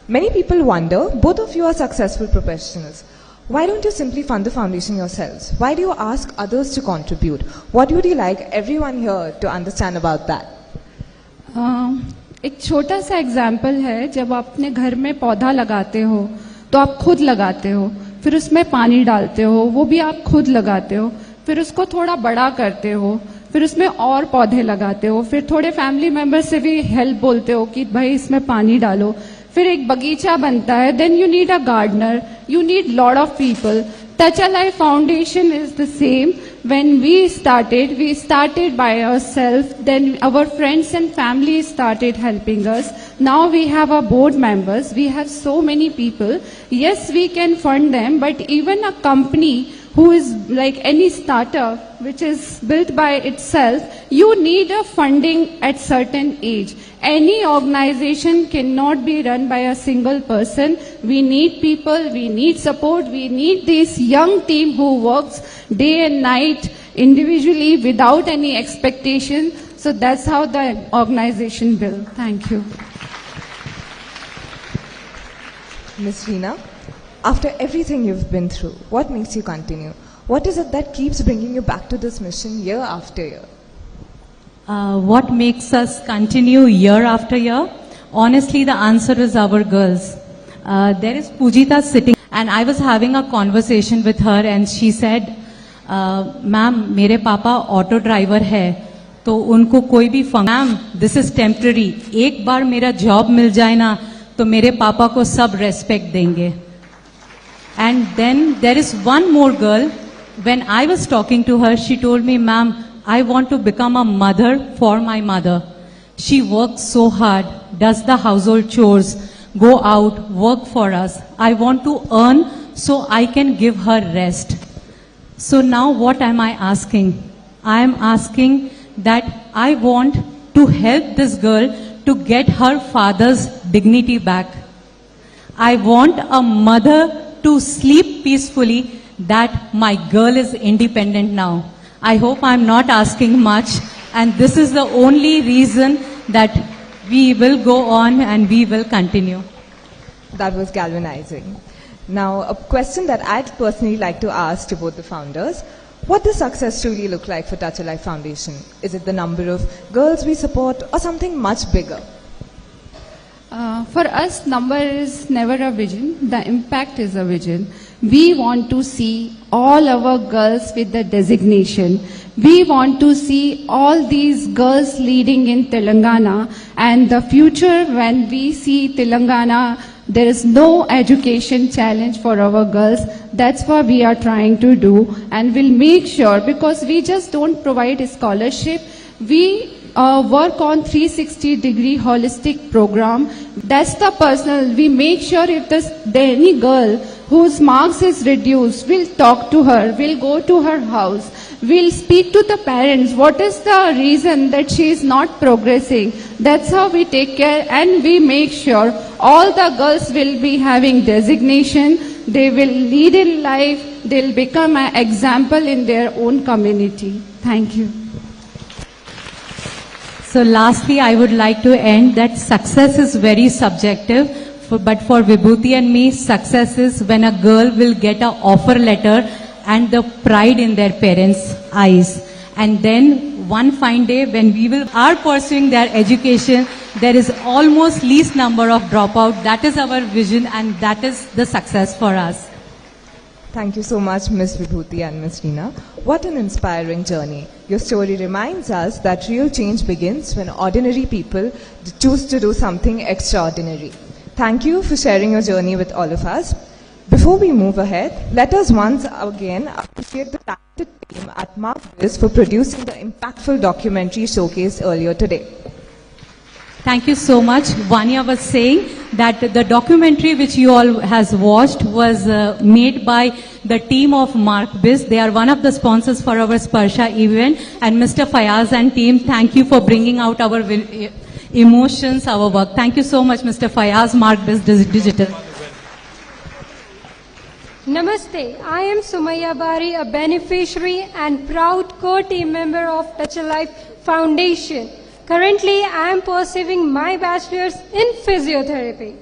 many people wonder, both of you are successful professionals. Why don't you simply fund the foundation yourselves? Why do you ask others to contribute? What would you like everyone here to understand about that? एक छोटा सा example है, जब आप अपने घर में पौधा लगाते हो तो आप खुद लगाते हो, फिर उसमें पानी डालते हो, वो भी आप खुद लगाते हो, फिर उसको थोड़ा बड़ा करते हो, फिर उसमें और पौधे लगाते हो, फिर थोड़े फैमिली मेंबर से भी हेल्प बोलते हो कि भाई इसमें पानी डालो, फिर एक बगीचा बनता है. Then you need a gardener, you need lot of people. Touch a Life Foundation is the same. When we started by ourselves, then our friends and family started helping us. Now we have our board members, we have so many people. Yes, we can fund them, but even a company who is like any startup which is built by itself, you need a funding at certain age. Any organization cannot be run by a single person. We need people, we need support, we need this young team who works day and night individually without any expectation. So that's how the organization built. Thank you. Ms. Reena, after everything you've been through, what makes you continue? What is it that keeps bringing you back to this mission year after year? What makes us continue year after year? Honestly, the answer is our girls. There is Pujita sitting, and I was having a conversation with her, and she said, "Ma'am, मेरे पापा auto driver है, तो उनको कोई भी ma'am, this is temporary. एक बार मेरा job मिल जाए ना, तो मेरे पापा को सब रेस्पेक्ट देंगे." And then there is one more girl. When I was talking to her, she told me, "Ma'am, I want to become a mother for my mother. She works so hard, does the household chores, go out, work for us. I want to earn so I can give her rest." So now what am I asking? I am asking that I want to help this girl to get her father's dignity back. I want a mother to sleep peacefully that my girl is independent now. I hope I'm not asking much, and this is the only reason that we will go on and we will continue. That was galvanizing. Now, a question that I'd personally like to ask to both the founders. What does success truly look like for Touch a Life Foundation? Is it the number of girls we support or something much bigger? For us, number is never a vision. The impact is a vision. We want to see all our girls with the designation. We want to see all these girls leading in Telangana, and the future when we see Telangana, there is no education challenge for our girls. That's what we are trying to do, and we'll make sure, because we just don't provide a scholarship. We work on 360-degree holistic program. That's the personal. We make sure if there's any girl whose marks is reduced, we'll talk to her, we'll go to her house, we'll speak to the parents. What is the reason that she is not progressing? That's how we take care, and we make sure all the girls will be having designation. They will lead in life. They'll become an example in their own community. Thank you. So lastly, I would like to end that success is very subjective, but for Vibhuti and me, success is when a girl will get an offer letter and the pride in their parents' eyes. And then one fine day when we are pursuing their education, there is almost least number of dropout. That is our vision, and that is the success for us. Thank you so much, Ms. Vibhuti and Ms. Reena. What an inspiring journey. Your story reminds us that real change begins when ordinary people choose to do something extraordinary. Thank you for sharing your journey with all of us. Before we move ahead, let us once again appreciate the talented team at Markbiz for producing the impactful documentary showcased earlier today. Thank you so much. Vanya was saying that the documentary which you all has watched was made by the team of Markbiz. They are one of the sponsors for our Sparsa event. And Mr. Fayaz and team, thank you for bringing out our emotions, our work. Thank you so much, Mr. Fayaz, Markbiz Digital. Namaste. I am Sumaya Bari, a beneficiary and proud core-team member of Touch a Life Foundation. Currently, I am pursuing my bachelor's in physiotherapy.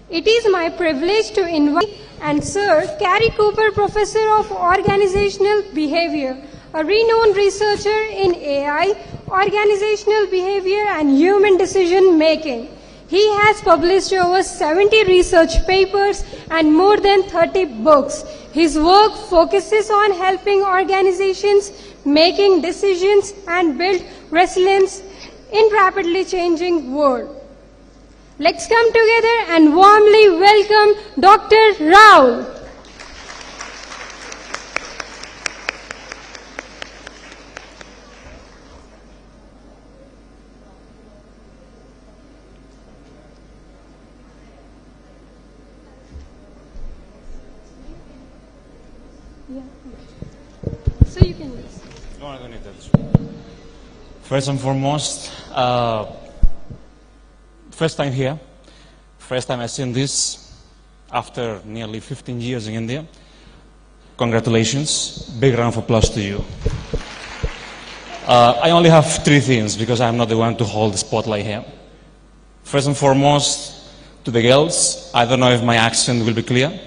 It is my privilege to invite and Sir Carrie Cooper, Professor of Organizational Behavior, a renowned researcher in AI, organizational behavior and human decision making. He has published over 70 research papers and more than 30 books. His work focuses on helping organizations making decisions and build resilience in rapidly changing world. Let's come together and warmly welcome Dr. Rao. So you can listen. No, I don't need that. First and foremost, first time here, first time I've seen this after nearly 15 years in India. Congratulations, big round of applause to you. I only have 3 things because I'm not the one to hold the spotlight here. First and foremost, to the girls, I don't know if my accent will be clear.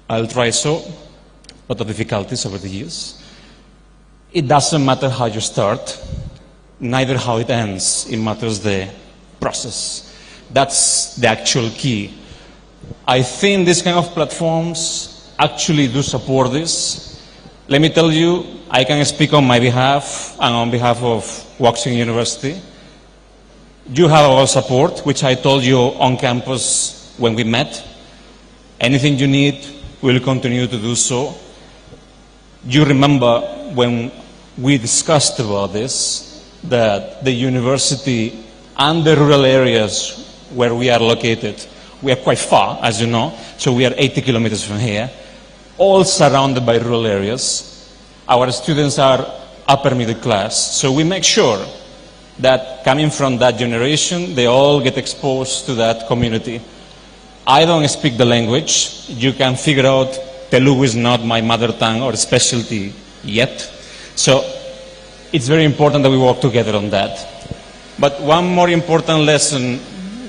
I'll try so. A lot of difficulties over the years. It doesn't matter how you start. neither how it ends. It matters the process. That's the actual key. I think these kind of platforms actually do support this. Let me tell you, I can speak on my behalf and on behalf of Woxing University. You have our support, which I told you on campus when we met. Anything you need, we'll continue to do so. You remember when we discussed about this, that the university and the rural areas where we are located, we are quite far, as you know, so we are 80 kilometers from here, all surrounded by rural areas. Our students are upper middle class, so we make sure that coming from that generation, they all get exposed to that community. I don't speak the language. You can figure out Telugu is not my mother tongue or specialty yet. So it's very important that we work together on that. But one more important lesson,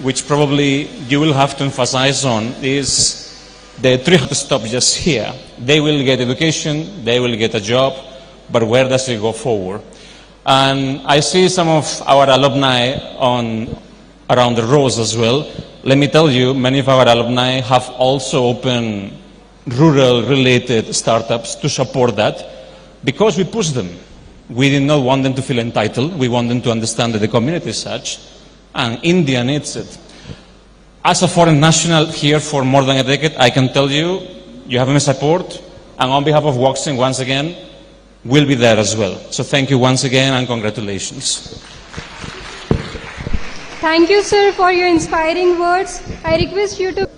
which probably you will have to emphasize on, is the tree have to stop just here. They will get education, they will get a job, but where does it go forward? And I see some of our alumni around the rows as well. Let me tell you, many of our alumni have also opened rural-related startups to support that because we push them. We did not want them to feel entitled. We want them to understand that the community is such, and India needs it. As a foreign national here for more than a decade, I can tell you, you have my support, and on behalf of Woxing, once again, we'll be there as well. So thank you once again, and congratulations. Thank you, sir, for your inspiring words. I request you to...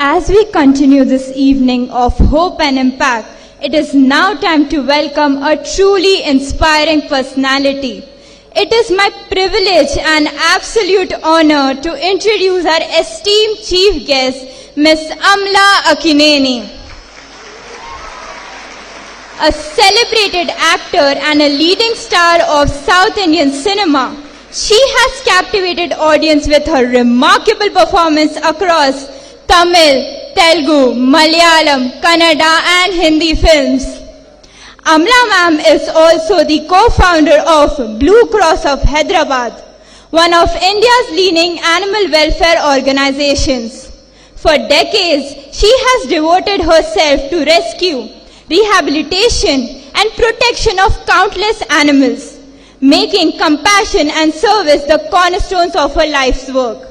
As we continue this evening of hope and impact, it is now time to welcome a truly inspiring personality. It is my privilege and absolute honor to introduce our esteemed chief guest, Ms. Amla Akineni. A celebrated actor and a leading star of South Indian cinema, she has captivated audience with her remarkable performance across Tamil, Telugu, Malayalam, Kannada and Hindi films. Amla ma'am is also the co-founder of Blue Cross of Hyderabad, one of India's leading animal welfare organizations. For decades, she has devoted herself to rescue, rehabilitation and protection of countless animals, making compassion and service the cornerstones of her life's work.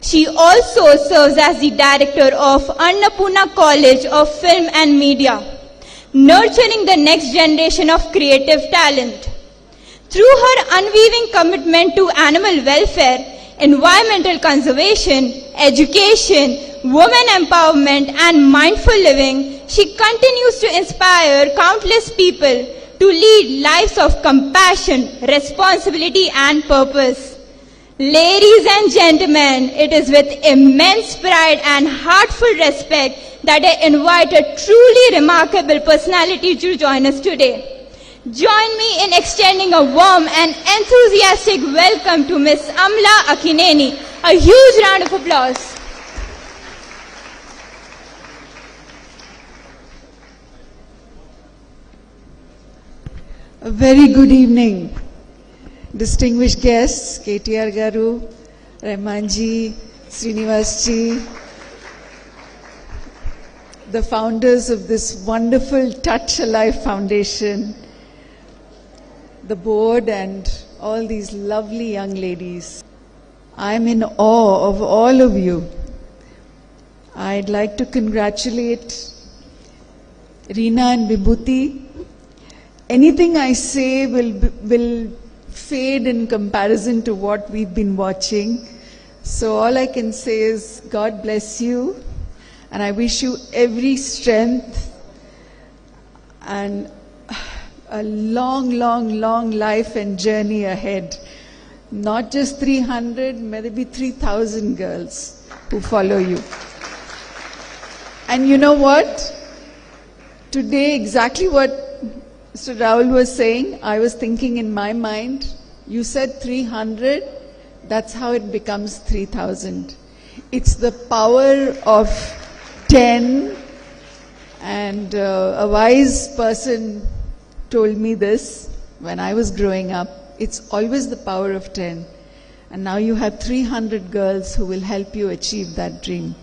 She also serves as the director of Annapurna College of Film and Media, nurturing the next generation of creative talent. Through her unwavering commitment to animal welfare, environmental conservation, education, women empowerment and mindful living, she continues to inspire countless people to lead lives of compassion, responsibility and purpose. Ladies and gentlemen, it is with immense pride and heartful respect that I invite a truly remarkable personality to join us today. Join me in extending a warm and enthusiastic welcome to Ms. Amla Akineni. A huge round of applause. A very good evening. Distinguished guests, KTR Garu, Rahmanji, Srinivasji, the founders of this wonderful Touch Alive Foundation, the board and all these lovely young ladies. I'm in awe of all of you. I'd like to congratulate Reena and Vibhuti, anything I say will fade in comparison to what we've been watching. So all I can say is God bless you, and I wish you every strength and a long, long, long life and journey ahead. Not just 300, maybe 3,000 girls who follow you. And you know what? Today, exactly what Mr. Rahul was saying, I was thinking in my mind, you said 300, that's how it becomes 3,000. It's the power of 10, and a wise person told me this when I was growing up. It's always the power of 10. And now you have 300 girls who will help you achieve that dream.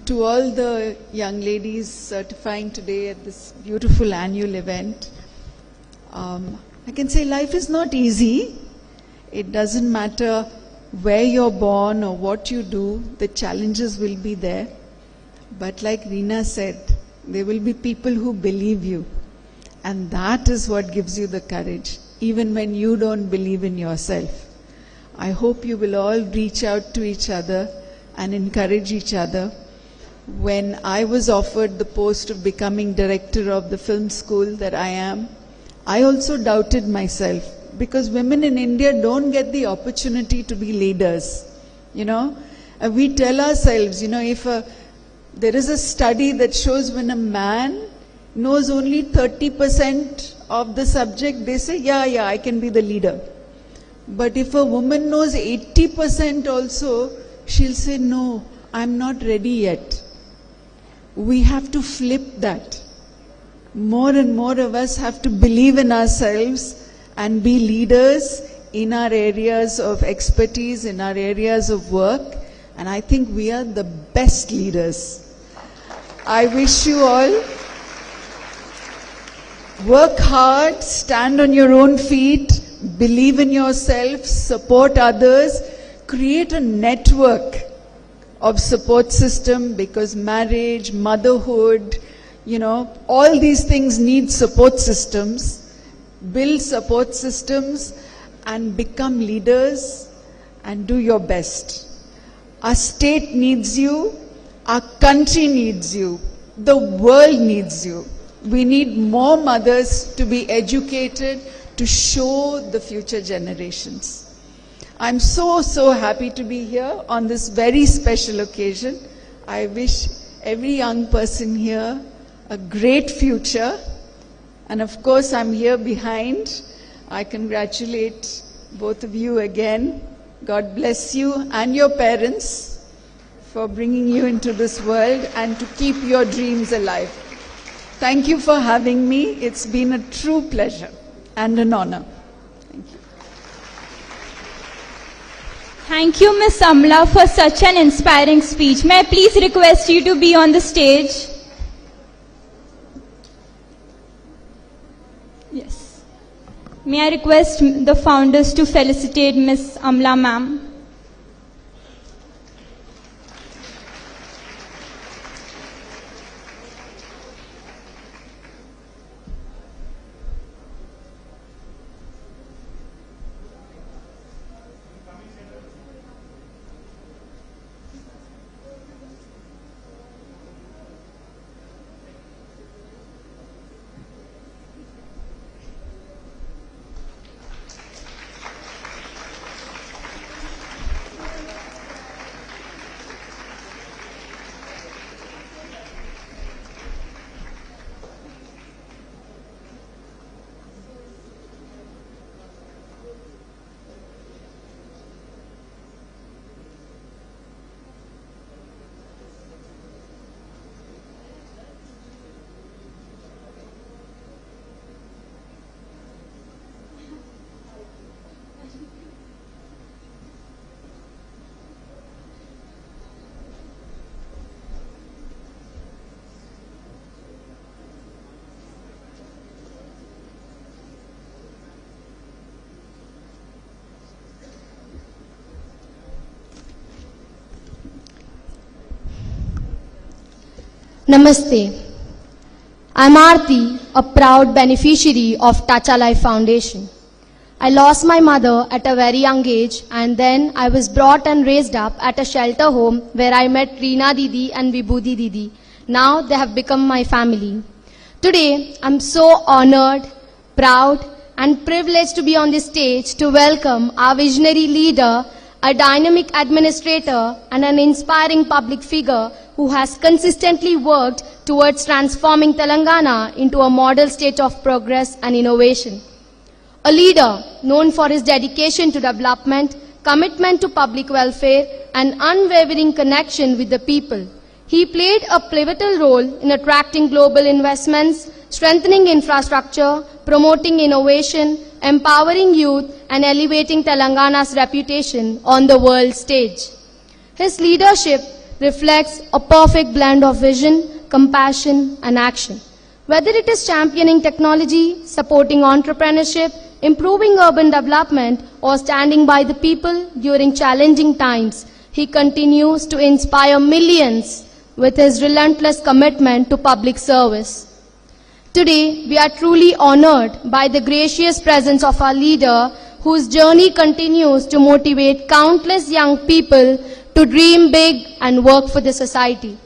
To all the young ladies certifying today at this beautiful annual event, I can say life is not easy. It doesn't matter where you're born or what you do, the challenges will be there. But like Reena said, there will be people who believe you. And that is what gives you the courage, even when you don't believe in yourself. I hope you will all reach out to each other and encourage each other. When I was offered the post of becoming director of the film school that I am, I also doubted myself, because women in India don't get the opportunity to be leaders. You know, we tell ourselves, you know, if there is a study that shows when a man knows only 30% of the subject, they say, yeah, I can be the leader. But if a woman knows 80% also, she'll say, no, I'm not ready yet. We have to flip that. More and more of us have to believe in ourselves and be leaders in our areas of expertise, in our areas of work. And I think we are the best leaders. I wish you all work hard, stand on your own feet, believe in yourself, support others, create a network of support system, because marriage, motherhood, you know, all these things need support systems. Build support systems and become leaders and do your best. Our state needs you, our country needs you, the world needs you. We need more mothers to be educated to show the future generations. I'm so happy to be here on this very special occasion. I wish every young person here a great future. And of course, I'm here behind. I congratulate both of you again. God bless you and your parents for bringing you into this world and to keep your dreams alive. Thank you for having me. It's been a true pleasure and an honor. Thank you, Ms. Amla, for such an inspiring speech. May I please request you to be on the stage? Yes. May I request the founders to felicitate Ms. Amla, ma'am? Namaste. I'm Aarti, a proud beneficiary of Touch a Life Foundation. I lost my mother at a very young age, and then I was brought and raised up at a shelter home where I met Reena Didi and Vibhuti Didi. Now they have become my family. Today, I'm so honored, proud, and privileged to be on this stage to welcome our visionary leader, a dynamic administrator, and an inspiring public figure who has consistently worked towards transforming Telangana into a model state of progress and innovation. A leader known for his dedication to development, commitment to public welfare, and unwavering connection with the people. He played a pivotal role in attracting global investments, strengthening infrastructure, promoting innovation, empowering youth, and elevating Telangana's reputation on the world stage. His leadership reflects a perfect blend of vision, compassion, and action. Whether it is championing technology, supporting entrepreneurship, improving urban development, or standing by the people during challenging times, he continues to inspire millions with his relentless commitment to public service. Today, we are truly honored by the gracious presence of our leader, whose journey continues to motivate countless young people to dream big and work for the society.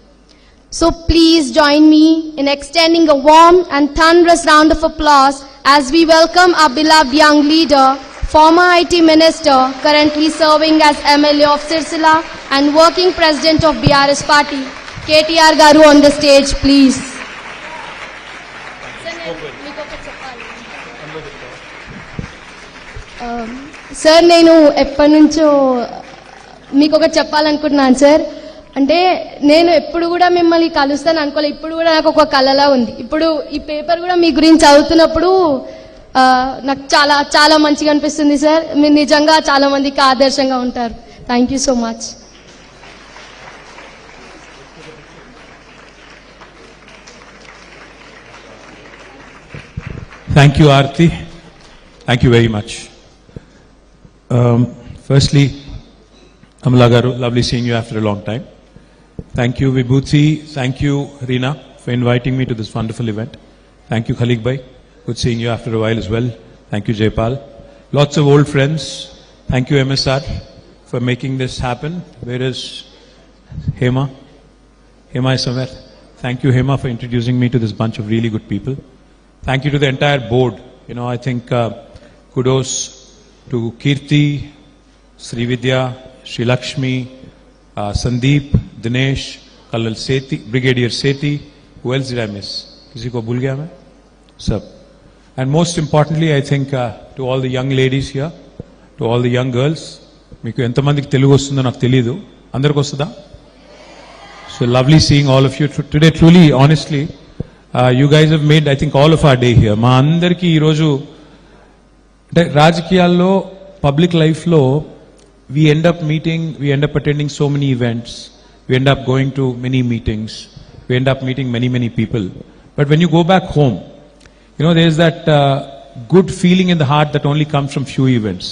So please join me in extending a warm and thunderous round of applause as we welcome our beloved young leader, former IT Minister, currently serving as MLA of Sirsila and working President of BRS Party, KTR Garu on the stage, please. Sir నేను ఎప్పటి నుంచో మీకు ఒకటి చెప్పాలనుకుంటున్నాను sir. అంటే నేను ఎప్పుడు కూడా మిమ్మల్ని కలుస్తాను అనుకోలేదు. ఇప్పుడు కూడా నాకు ఒక కలలా ఉంది. ఇప్పుడు ఈ పేపర్ కూడా మీ గురించి చదువుతున్నప్పుడు నాకు చాలా చాలా మంచిగా అనిపిస్తుంది సార్. మీరు నిజంగా చాలా మందికి ఆదర్శంగా ఉంటారు. Thank you so much. Thank you, Aarti. Thank you very much. Firstly, Amla Garu, lovely seeing you after a long time. Thank you, Vibhuti. Thank you, Reena, for inviting me to this wonderful event. Thank you, Khalik Bhai. Good seeing you after a while as well. Thank you, Jaypal. Lots of old friends. Thank you, MSR, for making this happen. Where is Hema? Hema is somewhere. Thank you, Hema, for introducing me to this bunch of really good people. Thank you to the entire board. I think kudos to Kirti, Srividya, Sri Lakshmi, Sandeep, Dinesh, Kalal Sethi, Brigadier Sethi. Who else did I miss? Kisi ko bhul gaya main? Sab. And most importantly, I think to all the young ladies here, to all the young girls, meeku entamandiki telugu vastundo naaku teliyadu. Andarku vastada? So lovely seeing all of you today. Truly, honestly, you guys have made, I think, all of our day here. మా అందరికీ ఈరోజు అంటే రాజకీయాల్లో public లైఫ్లో we end up attending so many events, we end up going to many meetings, we end up meeting many people. But when you go back home, there is that good feeling in the heart that only comes from few events.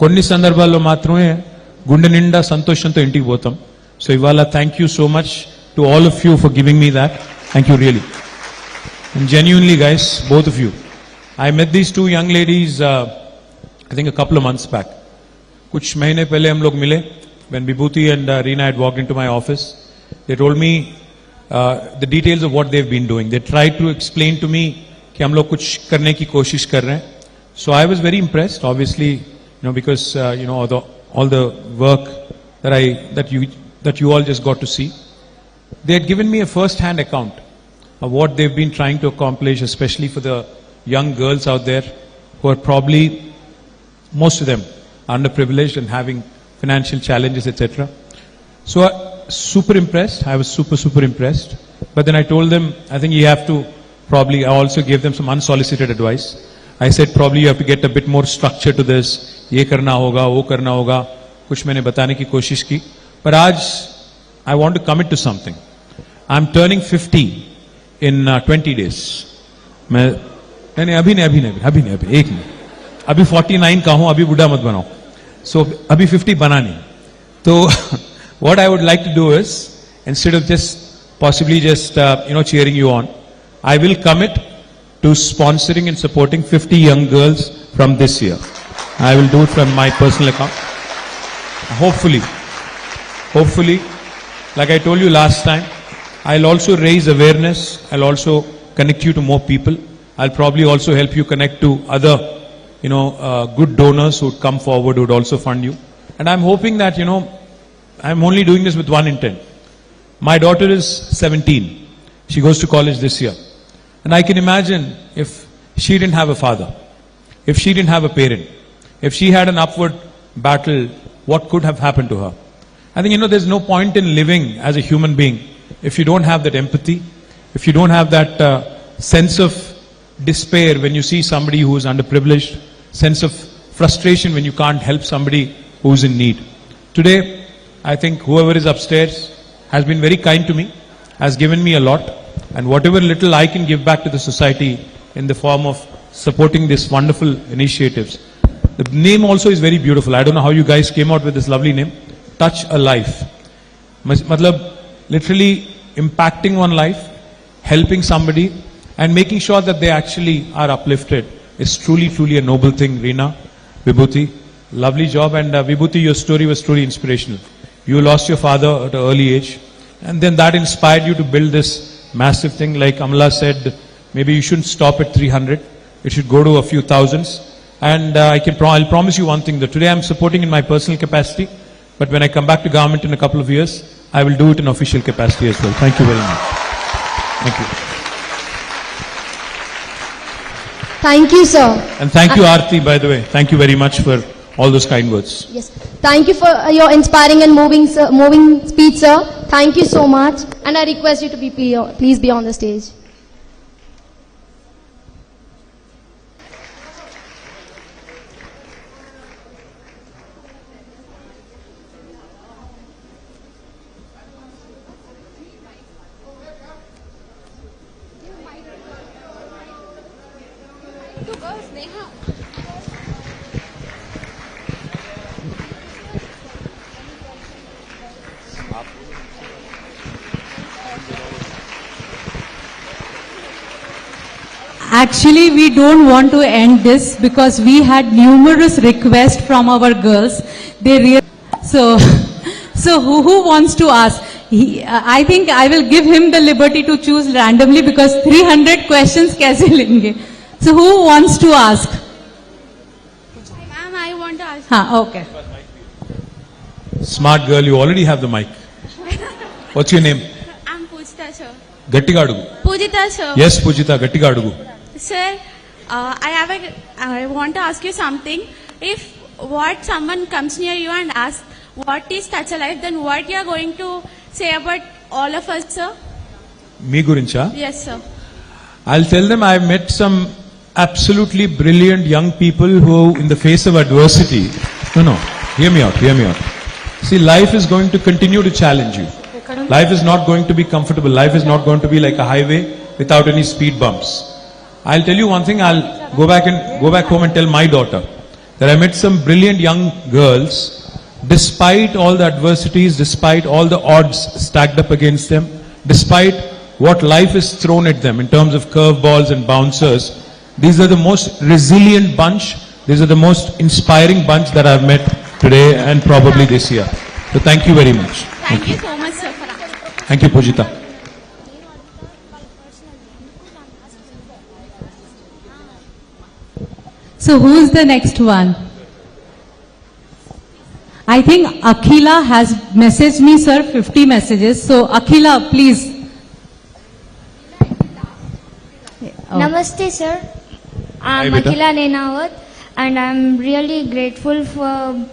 కొన్ని సందర్భాల్లో మాత్రమే గుండె నిండా సంతోషంతో ఇంటికి పోతాం. So ఇవాళ thank you so much to all of you for giving me that. Thank you really. And genuinely, guys, both of you. I met these two young ladies, I think a couple of months back. Kuch mahine pehle hum log mile. When Vibhuti and Reena had walked into my office, they told me the details of what they've been doing. They tried to explain to me कि हम लोग कुछ करने की कोशिश कर रहे हैं. So I was very impressed, obviously, because all the work that you all just got to see. They had given me a first-hand account of what they've been trying to accomplish, especially for the young girls out there who are probably, most of them, underprivileged and having financial challenges, etc. So super impressed. I was super impressed. But then I told them, I think you have to probably, I also gave them some unsolicited advice. I said probably you have to get a bit more structure to this. Ye karna hoga, wo karna hoga. Kuch maine batane ki koshish ki. But aaj, I want to commit to something. I'm turning 50 in 20 days. अभी एक नहीं, अभी 49 का हूं, अभी बुढ़ा मत बनाओ. So अभी 50 बना नहीं. तो what I would like to do is, instead of just possibly just, cheering you on. I will commit to sponsoring and supporting 50 young girls from this year. I will do it from my personal account. Hopefully, like I told you last time, I'll also raise awareness. I'll also connect you to more people. I'll probably also help you connect to other, good donors who would come forward, who would also fund you. And I'm hoping that, I'm only doing this with one intent. My daughter is 17. She goes to college this year. And I can imagine if she didn't have a father, if she didn't have a parent, if she had an upward battle, what could have happened to her? I think, there's no point in living as a human being if you don't have that empathy, if you don't have that sense of despair when you see somebody who is underprivileged, sense of frustration when you can't help somebody who's in need. Today, I think whoever is upstairs has been very kind to me, has given me a lot, and whatever little I can give back to the society in the form of supporting these wonderful initiatives. The name also is very beautiful. I don't know how you guys came out with this lovely name. Touch a life. Matlab, literally impacting one life, helping somebody, and making sure that they actually are uplifted is truly, truly a noble thing. Reena, Vibhuti, lovely job. And Vibhuti, your story was truly inspirational. You lost your father at an early age, and then that inspired you to build this massive thing. Like Amla said, maybe you shouldn't stop at 300. It should go to a few thousands. And I'll promise you one thing, that today I'm supporting in my personal capacity, but when I come back to government in a couple of years, I will do it in official capacity as well. Thank you very much. Thank you. Thank you, sir. And thank you, Aarti, by the way. Thank you very much for all those kind words. Yes. Thank you for your inspiring and moving speech, sir. Thank you so much. And I request you to please be on the stage. Actually, we don't want to end this because we had numerous requests from our girls. So who wants to ask? I think I will give him the liberty to choose randomly because 300 questions kaise lenge. So who wants to ask? Ma'am, I want to ask. Okay. Smart girl, you already have the mic. What's your name? I'm Pujita, sir. Gattiga adugu. Pujita, sir. Yes, Pujita, Gattiga adugu. Sir, I want to ask you something. If someone comes near you and asks, what is Touch a Life, then what you are going to say about all of us, sir? Me gurincha? Yes, sir. I'll tell them I've met some absolutely brilliant young people who, in the face of adversity, hear me out. See, life is going to continue to challenge you. Life is not going to be comfortable. Life is not going to be like a highway without any speed bumps. I'll tell you one thing, I'll go back home and tell my daughter that I met some brilliant young girls, despite all the adversities, despite all the odds stacked up against them, despite what life has thrown at them in terms of curveballs and bouncers. These are the most resilient bunch. These are the most inspiring bunch that I've met today and probably this year. So thank you very much. Thank you so much, sir. Thank you, Pujita. So who's the next one? I think Akhila has messaged me, sir, 50 messages. So Akhila, please. Namaste, sir. I'm Hi, beta. Akhila Nenawat, and I'm really grateful for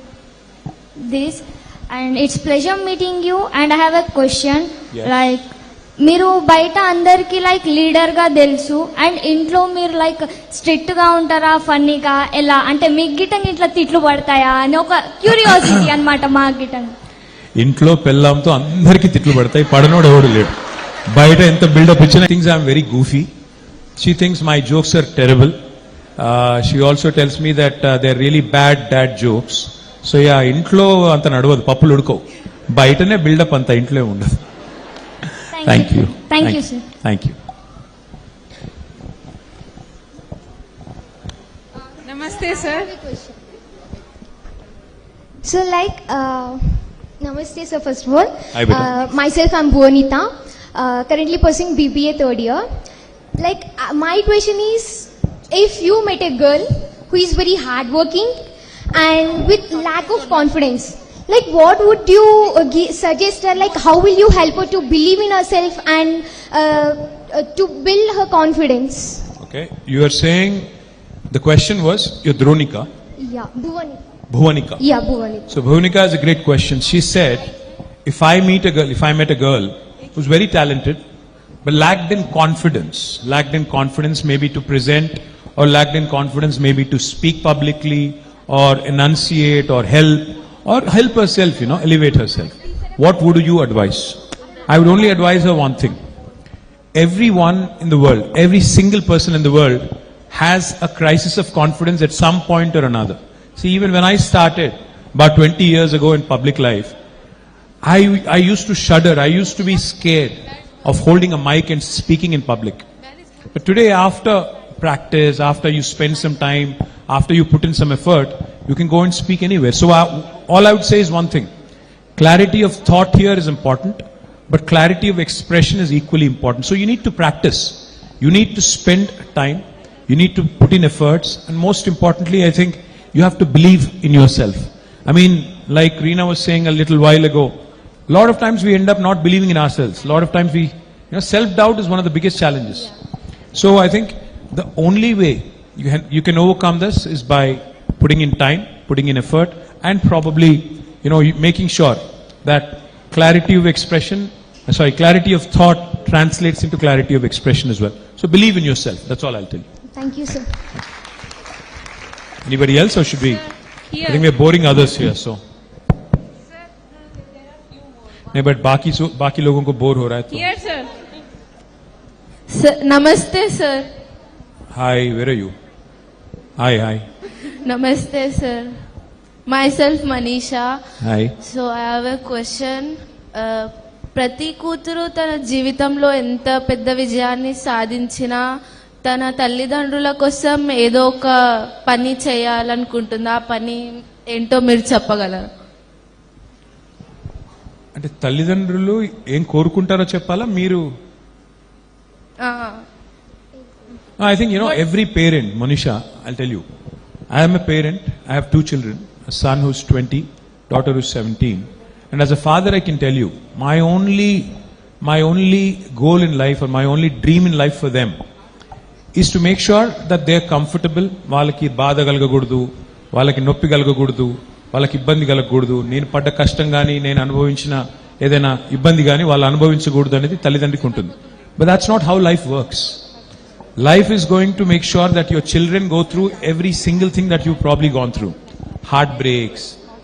this. And it's pleasure meeting you. And I have a question. Yes. Like, మీరు బయట అందరికి like leader గా తెలుసు and ఇంట్లో మీరు like strict గా ఉంటారా ఫన్నీగా ఎలా అంటే మీకు గిట్టంగా ఇట్లా తిట్లు పడతాయా అని ఒక క్యూరియాసిటీ అన్నమాట మా గిట్టంగా ఇంట్లో పెళ్ళాంతో అందరికీ తిట్లు పడతాయి, పడనోడు ఎవడు లేడు. బయట ఎంత బిల్డప్ ఇచ్చినా things I'm very goofy. She thinks my jokes are terrible. She also tells me that they are really bad dad jokes. So ఇంట్లో అంత నడవదు, పప్పులు ఉడుకోవు. బయటనే బిల్డప్ అంత ఇంట్లో ఉండదు. Thank you. Thank you, sir. Thank you. Namaste, sir. So namaste sir, first of all. Hi, beta. Myself, I'm Bhuvanita, currently pursuing BBA third year. My question is, if you met a girl who is very hardworking and with lack of confidence, what would you suggest her? How will you help her to believe in herself and to build her confidence? Okay, you are saying the question was your Dronika. Yeah, Bhuvanika. Yeah, Bhuvanika. So Bhuvanika is a great question. She said, if I met a girl who's very talented, but lacked in confidence maybe to present, or lacked in confidence maybe to speak publicly, or enunciate, or help herself, elevate herself. What would you advise? I would only advise her one thing. Everyone in the world, every single person in the world has a crisis of confidence at some point or another. See, even when I started about 20 years ago in public life, I used to shudder. I used to be scared of holding a mic and speaking in public. But today, after practice, after you spend some time, after you put in some effort, you can go and speak anywhere. So all I would say is one thing. Clarity of thought here is important, but clarity of expression is equally important. So you need to practice. You need to spend time. You need to put in efforts. And most importantly, I think you have to believe in yourself. I mean, like Reena was saying a little while ago, a lot of times we end up not believing in ourselves. A lot of times self-doubt is one of the biggest challenges. Yeah. So I think the only way you can overcome this is by putting in time, putting in effort, and probably, making sure that clarity of thought translates into clarity of expression as well. So believe in yourself. That's all I'll tell you. Thank you, sir. Anybody else, or should we? Here. I think we're boring others here, so. नहीं, but बाकी लोगों को bore हो रहा है तो. Here, sir. Sir, namaste, sir. Hi, where are you? Hi. Namaste, sir. Myself, Manisha. Hi. So I have a question. ప్రతి కూతురు తన జీవితంలో ఎంత పెద్ద విజయాన్ని సాధించినా తన తల్లిదండ్రుల కోసం ఏదో ఒక పని చేయాలనుకుంటుంది. ఆ పని ఏంటో మీరు చెప్పగలరా? అంటే తల్లిదండ్రులు ఏం కోరుకుంటారో చెప్పాలా మీరు? I think, every parent, Manisha, I'll tell you. I am a parent. I have 2 children, a son who's 20, daughter who's 17. And as a father, I can tell you, my only goal in life, or my only dream in life for them, is to make sure that they're comfortable. వాళ్ళకి బాధ కలగకూడదు, వాళ్ళకి నొప్పి కలగకూడదు, వాళ్ళకి ఇబ్బంది కలగకూడదు. నేను పడ్డ కష్టం కానీ, నేను అనుభవించిన ఏదైనా ఇబ్బంది కానీ వాళ్ళు అనుభవించకూడదు అనేది తల్లిదండ్రికి ఉంటుంది. But that's not how life works. Life is going to make sure that your children go through every single thing that you've probably gone through. Heartbreaks,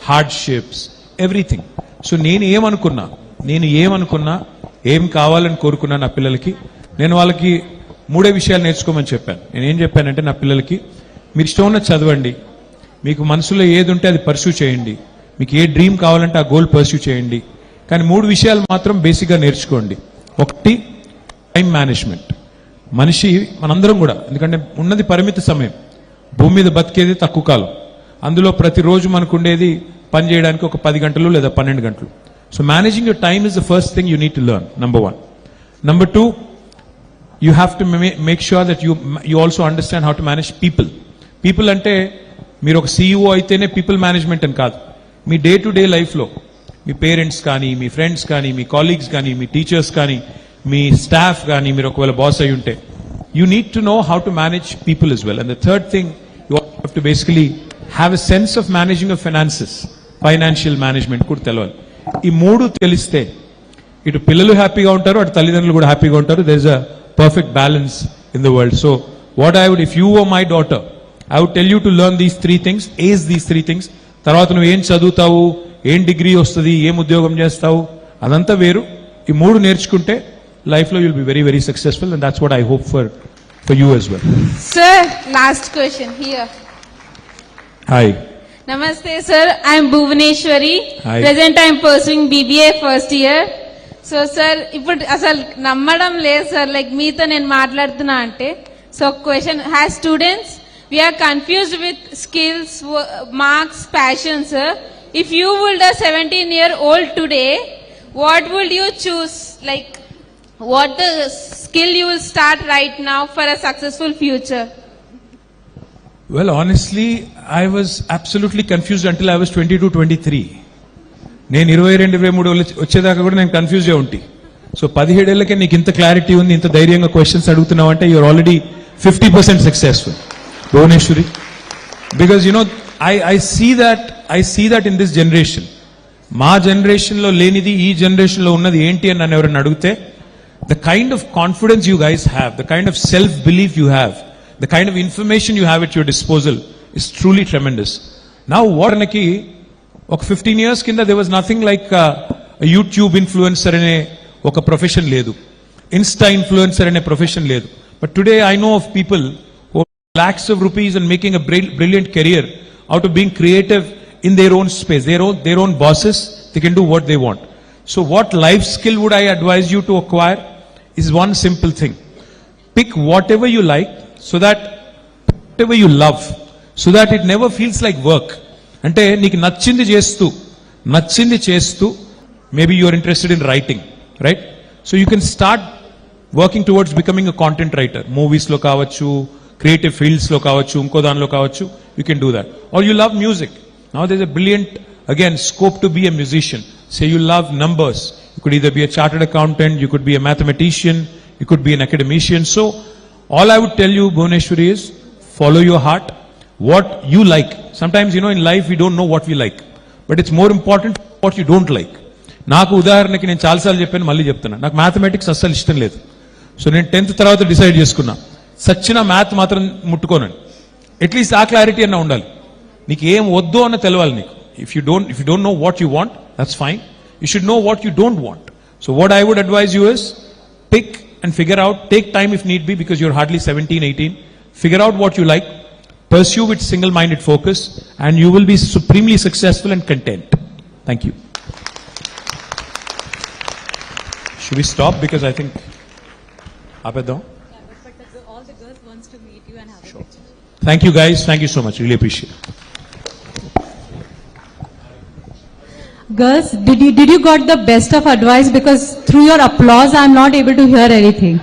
hardships, everything. So నేను ఏమనుకున్నా, ఏం కావాలని కోరుకున్నా నా పిల్లలకి, నేను వాళ్ళకి 3 విషయాలు నేర్చుకోమని చెప్పాను. నేను ఏం చెప్పానంటే నా పిల్లలకి, మీరు ఇష్టం ఉన్న చదవండి, మీకు మనసులో ఏది ఉంటే అది పర్స్యూ చేయండి, మీకు ఏ డ్రీమ్ కావాలంటే ఆ గోల్ పర్స్యూ చేయండి, కానీ 3 విషయాలు మాత్రం బేసిక్గా నేర్చుకోండి. ఒకటి, టైం మేనేజ్మెంట్. మనందరం కూడా, ఎందుకంటే ఉన్నది పరిమిత సమయం, భూమి మీద బతికేది తక్కువ కాలం, అందులో ప్రతిరోజు మనకు ఉండేది పని చేయడానికి ఒక 10 గంటలు లేదా 12 గంటలు. So managing your time is the first thing you need to learn, number 1. Number 2, you have to make sure that you also understand how to manage people. People అంటే మీరు ఒక CEO అయితేనే పీపుల్ మేనేజ్మెంట్ అని కాదు. మీ day to day లైఫ్లో మీ parents కానీ, మీ friends కానీ, మీ colleagues కానీ, మీ టీచర్స్ కానీ, మీ స్టాఫ్ కానీ, మీరు ఒకవేళ బాస్ అయి ఉంటే, you need to know how to manage people as well. And the third thing, you have to basically have a sense of managing your finances. Financial management కూడా తెలవాలి. ఈ 3 తెలిస్తే ఇటు పిల్లలు హ్యాపీగా ఉంటారు, అటు తల్లిదండ్రులు కూడా హ్యాపీగా ఉంటారు. there is a perfect balance in the world. So what I would, if you were my daughter, I would tell you to learn these 3 things, ace these 3 things. తర్వాత నువ్వు ఏం చదువుతావు, ఏం డిగ్రీ వస్తుంది, ఏం ఉద్యోగం చేస్తావు, అదంతా వేరు. ఈ 3 నేర్చుకుంటే లైఫ్లో you'll be very, very successful, and that's what I hope for you as well. Sir, last question here. Hi. Namaste, sir. I am Bhuvaneshwari. Hi. Present, I am pursuing BBA first year. So sir ఇప్పుడు అసలు నమ్మడం లేదు sir, like మీతో నేను మాట్లాడుతున్నా అంటే. So question, has students we are confused with skills, marks, passion sir. If you would a 17-year-old today, what would you choose? Like, what the skill you will start right now for a successful future? Well, honestly, I was absolutely confused until I was 22, 23. నేను 22, 23 వచ్చేదాకా కూడా నేను confuse అయి ఉంటి. So 17 ఏళ్ళకే నీకు ఇంత clarity ఉంది, ఇంత ధైర్యంగా క్వశ్చన్స్ అడుగుతున్నావు అంటే you're already 50% successful, Bhuvaneshwari. Because you know I see that in this generation. మా జనరేషన్లో లేనిది ఈ జనరేషన్లో ఉన్నది ఏంటి అని నన్ను ఎవరైనా అడిగితే, the kind of confidence you guys have, the kind of self-belief you have, the kind of information you have at your disposal is truly tremendous. Now, వారికి ఒక 15 years కింద there was nothing like a YouTube influencer అనే ఒక profession లేదు, Insta influencer అనే profession లేదు. But today I know of people who have lakhs of rupees and making a brilliant career out of being creative in their own space, their own bosses. They can do what they want. So what life skill would I advise you to acquire is one simple thing. Pick whatever you like, so that whatever you love, so that it never feels like work. అంటే నీకు నచ్చింది చేస్తూ maybe you are interested in writing, right? So you can start working towards becoming a content writer. Movies లో కావచ్చు, creative fields లో కావచ్చు, ఇంకో దానిలో కావచ్చు, you can do that. Or you love music. Now there's a brilliant, again, scope to be a musician. Say you love numbers. You could either be a chartered accountant, you could be a mathematician, you could be an academician. So all I would tell you, Bhuvaneshwari, is follow your heart, what you like. Sometimes, you know, in life we don't know what we like, but it's more important what you don't like. నాకు ఉదాహరణకి నేను చాలాసార్లు చెప్పాను, మళ్ళీ చెప్తున్నా, నాకు mathematics అస్సలు ఇష్టం లేదు. సో నేను 10th తర్వాత డిసైడ్ చేసుకున్నా, సచ్చిన మ్యాథ్ మాత్రం ముట్టుకోనని. అట్లీస్ట్ ఆ క్లారిటీ అన్న ఉండాలి, నీకు ఏం వద్దు అన్న తెలవాలి నీకు. If you don't know what you want, that's fine. You should know what you don't want. So what I would advise you is pick and figure out, take time if need be, because you're hardly 17, 18. Figure out what you like, pursue with single-minded focus, and you will be supremely successful and content. Thank you. Should we stop? Because I think all the girls wants to meet you and have a picture. Thank you guys, thank you so much, really appreciate it. Girls, did you got the best of advice? Because through your applause I am not able to hear anything.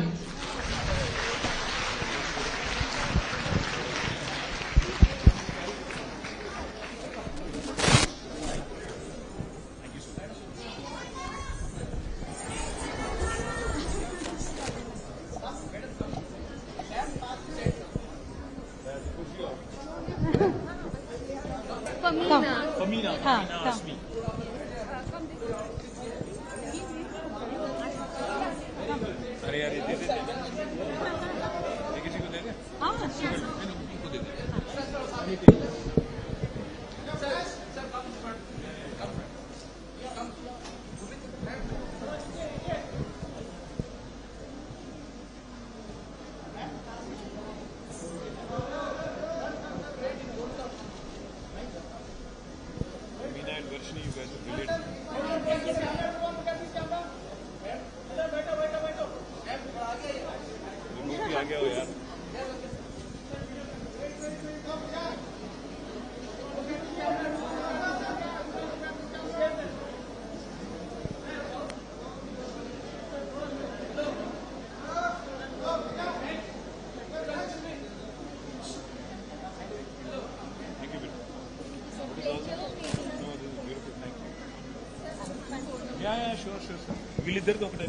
వీళ్ళిద్దరితో ఒకటే.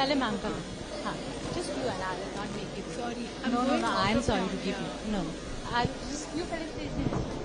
पहले ma'am का हाँ just you and I will not make it sorry no I am sorry to give you no I just you